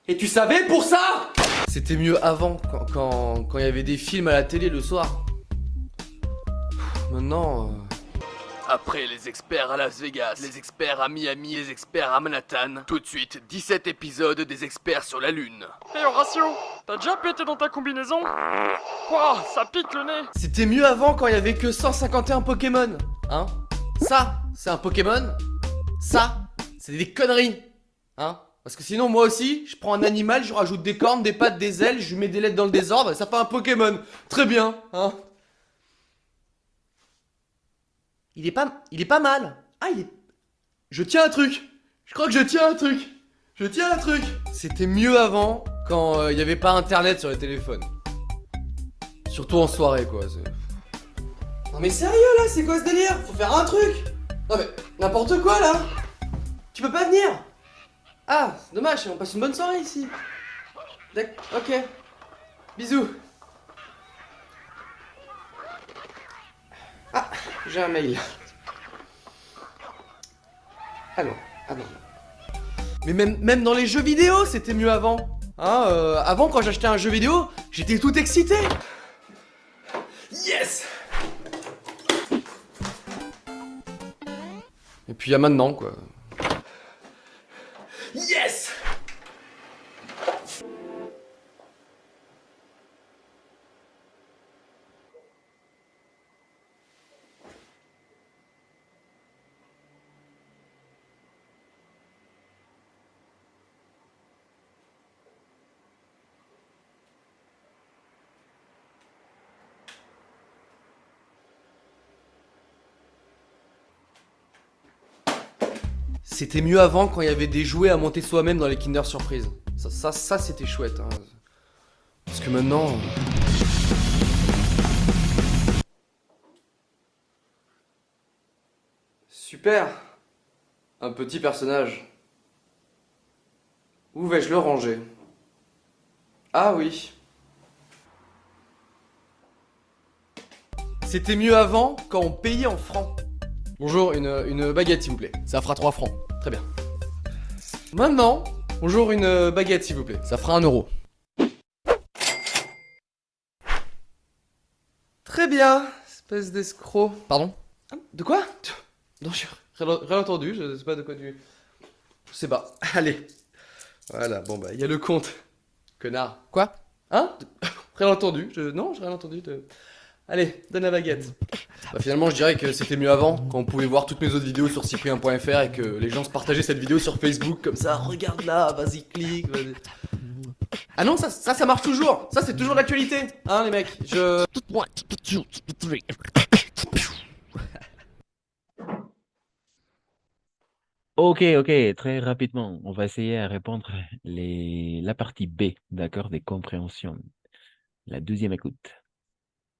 Et tu savais pour ça? C'était mieux avant, quand il y avait des films à la télé le soir. Maintenant... Après les experts à Las Vegas, les experts à Miami, les experts à Manhattan, tout de suite 17 épisodes des experts sur la Lune. Hé Horatio, t'as déjà pété dans ta combinaison? Quoi, ça pique le nez? C'était mieux avant quand il y avait que 151 Pokémon, hein? Ça, c'est un Pokémon. Ça, c'est des conneries, hein? Parce que sinon, moi aussi, je prends un animal, je rajoute des cornes, des pattes, des ailes, je lui mets des lettres dans le désordre et ça fait un Pokémon. Très bien, hein? Il est pas mal. Ah, je tiens un truc. Je crois que je tiens un truc. Je tiens un truc. C'était mieux avant quand il n'y avait pas internet sur les téléphones. Surtout en soirée, quoi. Non mais sérieux là, c'est quoi ce délire? Faut faire un truc. Non mais n'importe quoi là. Tu peux pas venir? Ah, c'est dommage, on passe une bonne soirée ici. D'accord, ok. Bisous. Ah, j'ai un mail. Ah non, ah non. Mais même dans les jeux vidéo, c'était mieux avant. Hein, avant, quand j'achetais un jeu vidéo, j'étais tout excité. Yes! Et puis il y a maintenant, quoi. Yes! C'était mieux avant quand il y avait des jouets à monter soi-même dans les Kinder Surprise. Ça c'était chouette. Hein. Parce que maintenant... Super. Un petit personnage. Où vais-je le ranger? Ah oui. C'était mieux avant quand on payait en francs. Bonjour, une baguette s'il vous plaît. Ça fera 3 francs. Très bien. Maintenant, bonjour, une baguette s'il vous plaît. Ça fera 1 euro. Très bien, espèce d'escroc. Pardon? De quoi? Non, j'ai rien entendu, je sais pas de quoi tu... Je sais pas. Allez. Voilà, bon bah, il y a le compte. Connard. Quoi? Hein? Rien entendu? Non, j'ai rien entendu. Allez, donne la baguette. Bah, finalement, je dirais que c'était mieux avant, quand on pouvait voir toutes mes autres vidéos sur cyprien.fr et que les gens se partageaient cette vidéo sur Facebook comme ça. Regarde là, vas-y, clique. Vas-y. Ah non, ça marche toujours. Ça, c'est toujours d'actualité. Hein, les mecs. Ok, très rapidement, on va essayer à répondre la partie B, d'accord, des compréhensions. La deuxième écoute.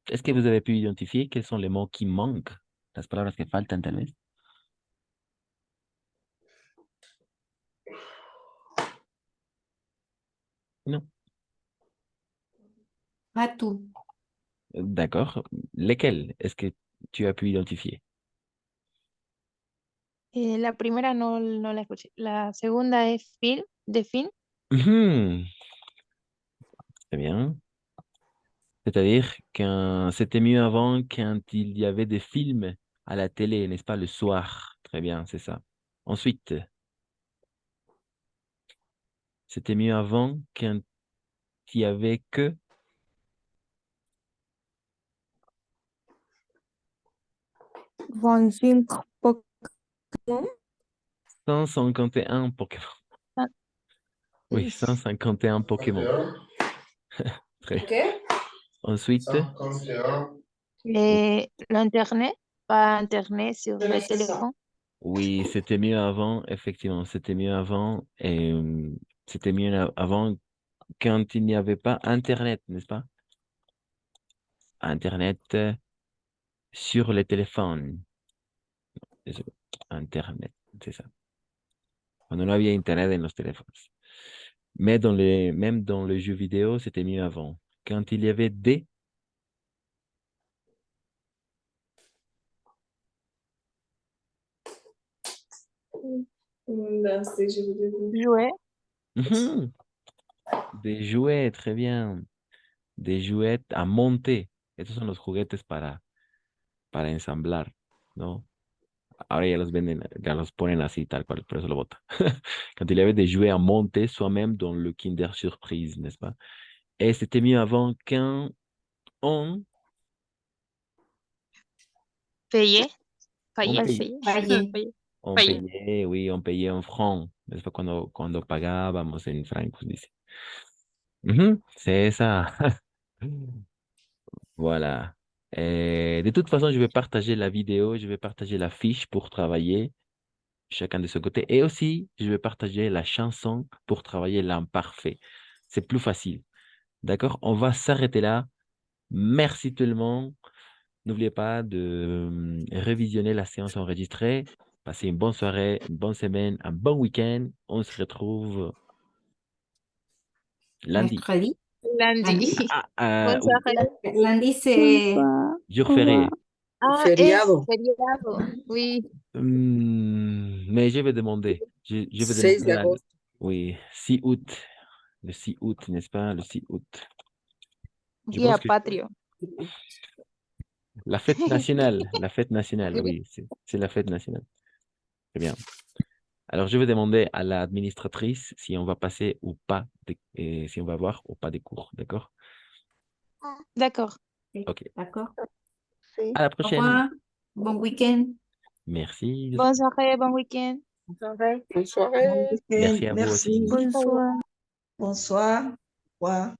Est-ce que vous avez pu identifier quels sont les mots qui manquent, las palabras que faltan tal vez? Non. Pas tout. D'accord. Lesquels est-ce que tu as pu identifier? La primera no la escuché. La segunda es de film. Mhm. Très bien. C'est-à-dire que c'était mieux avant quand il y avait des films à la télé, n'est-ce pas, le soir. Très bien, c'est ça. Ensuite, c'était mieux avant quand il y avait que 25 Pokémon. 151 Pokémon. Ah, Oui, 151 Pokémon. Très. Ensuite, L'internet, pas internet sur le téléphone. oui, c'était mieux avant, effectivement, c'était mieux avant. Et c'était mieux avant quand il n'y avait pas Internet, n'est-ce pas? Internet sur les téléphones. Désolé. Internet, c'est ça. Cuando no había Internet en los teléfonos. Mais même dans les jeux vidéo, c'était mieux avant. Quand il y avait des... Jouer. Mhm. Des jouets, très bien. Des jouets a monter. Estos son los juguetes para ensamblar, ¿no? Ahora ya los venden, ya los ponen así, tal cual, por eso lo bota. Quand il y avait des jouets à monter soi-même dans le Kinder Surprise, n'est-ce pas? Et c'était mieux avant quand on Payé. On Payé. paye. On payait, oui, on payait en francs, n'est-ce pas? Cuando pagábamos en francos, dice. Ujú, c'est ça. Voilà. De toute façon, je vais partager la vidéo, je vais partager la fiche pour travailler chacun de ce côté. Et aussi, je vais partager la chanson pour travailler l'imparfait. C'est plus facile. D'accord? On va s'arrêter là. Merci tout le monde. N'oubliez pas de révisionner la séance enregistrée. Passez une bonne soirée, une bonne semaine, un bon week-end. On se retrouve lundi. Mercredi. Lundi. Ah, Bonne oui. soirée. Lundi, c'est... Jour férié. Ah, Feriado. es feriado. Oui. Mais je vais demander. Je vais 6 demander d'agosto. oui, 6 août. Le 6 août, n'est-ce pas? Le 6 août. Je Día pense que patrio. la fête nationale. La fête nationale, oui, c'est la fête nationale. Très bien. Alors, je vais demander à l'administratrice si on va passer ou pas, si on va voir ou pas des cours, d'accord? D'accord. Ok. D'accord. À la Au prochaine. revoir. Bon week-end. Merci. Bonne soirée, bon week-end. Bonne soirée. Merci à vous aussi. Bonsoir. Bonsoir. Au revoir.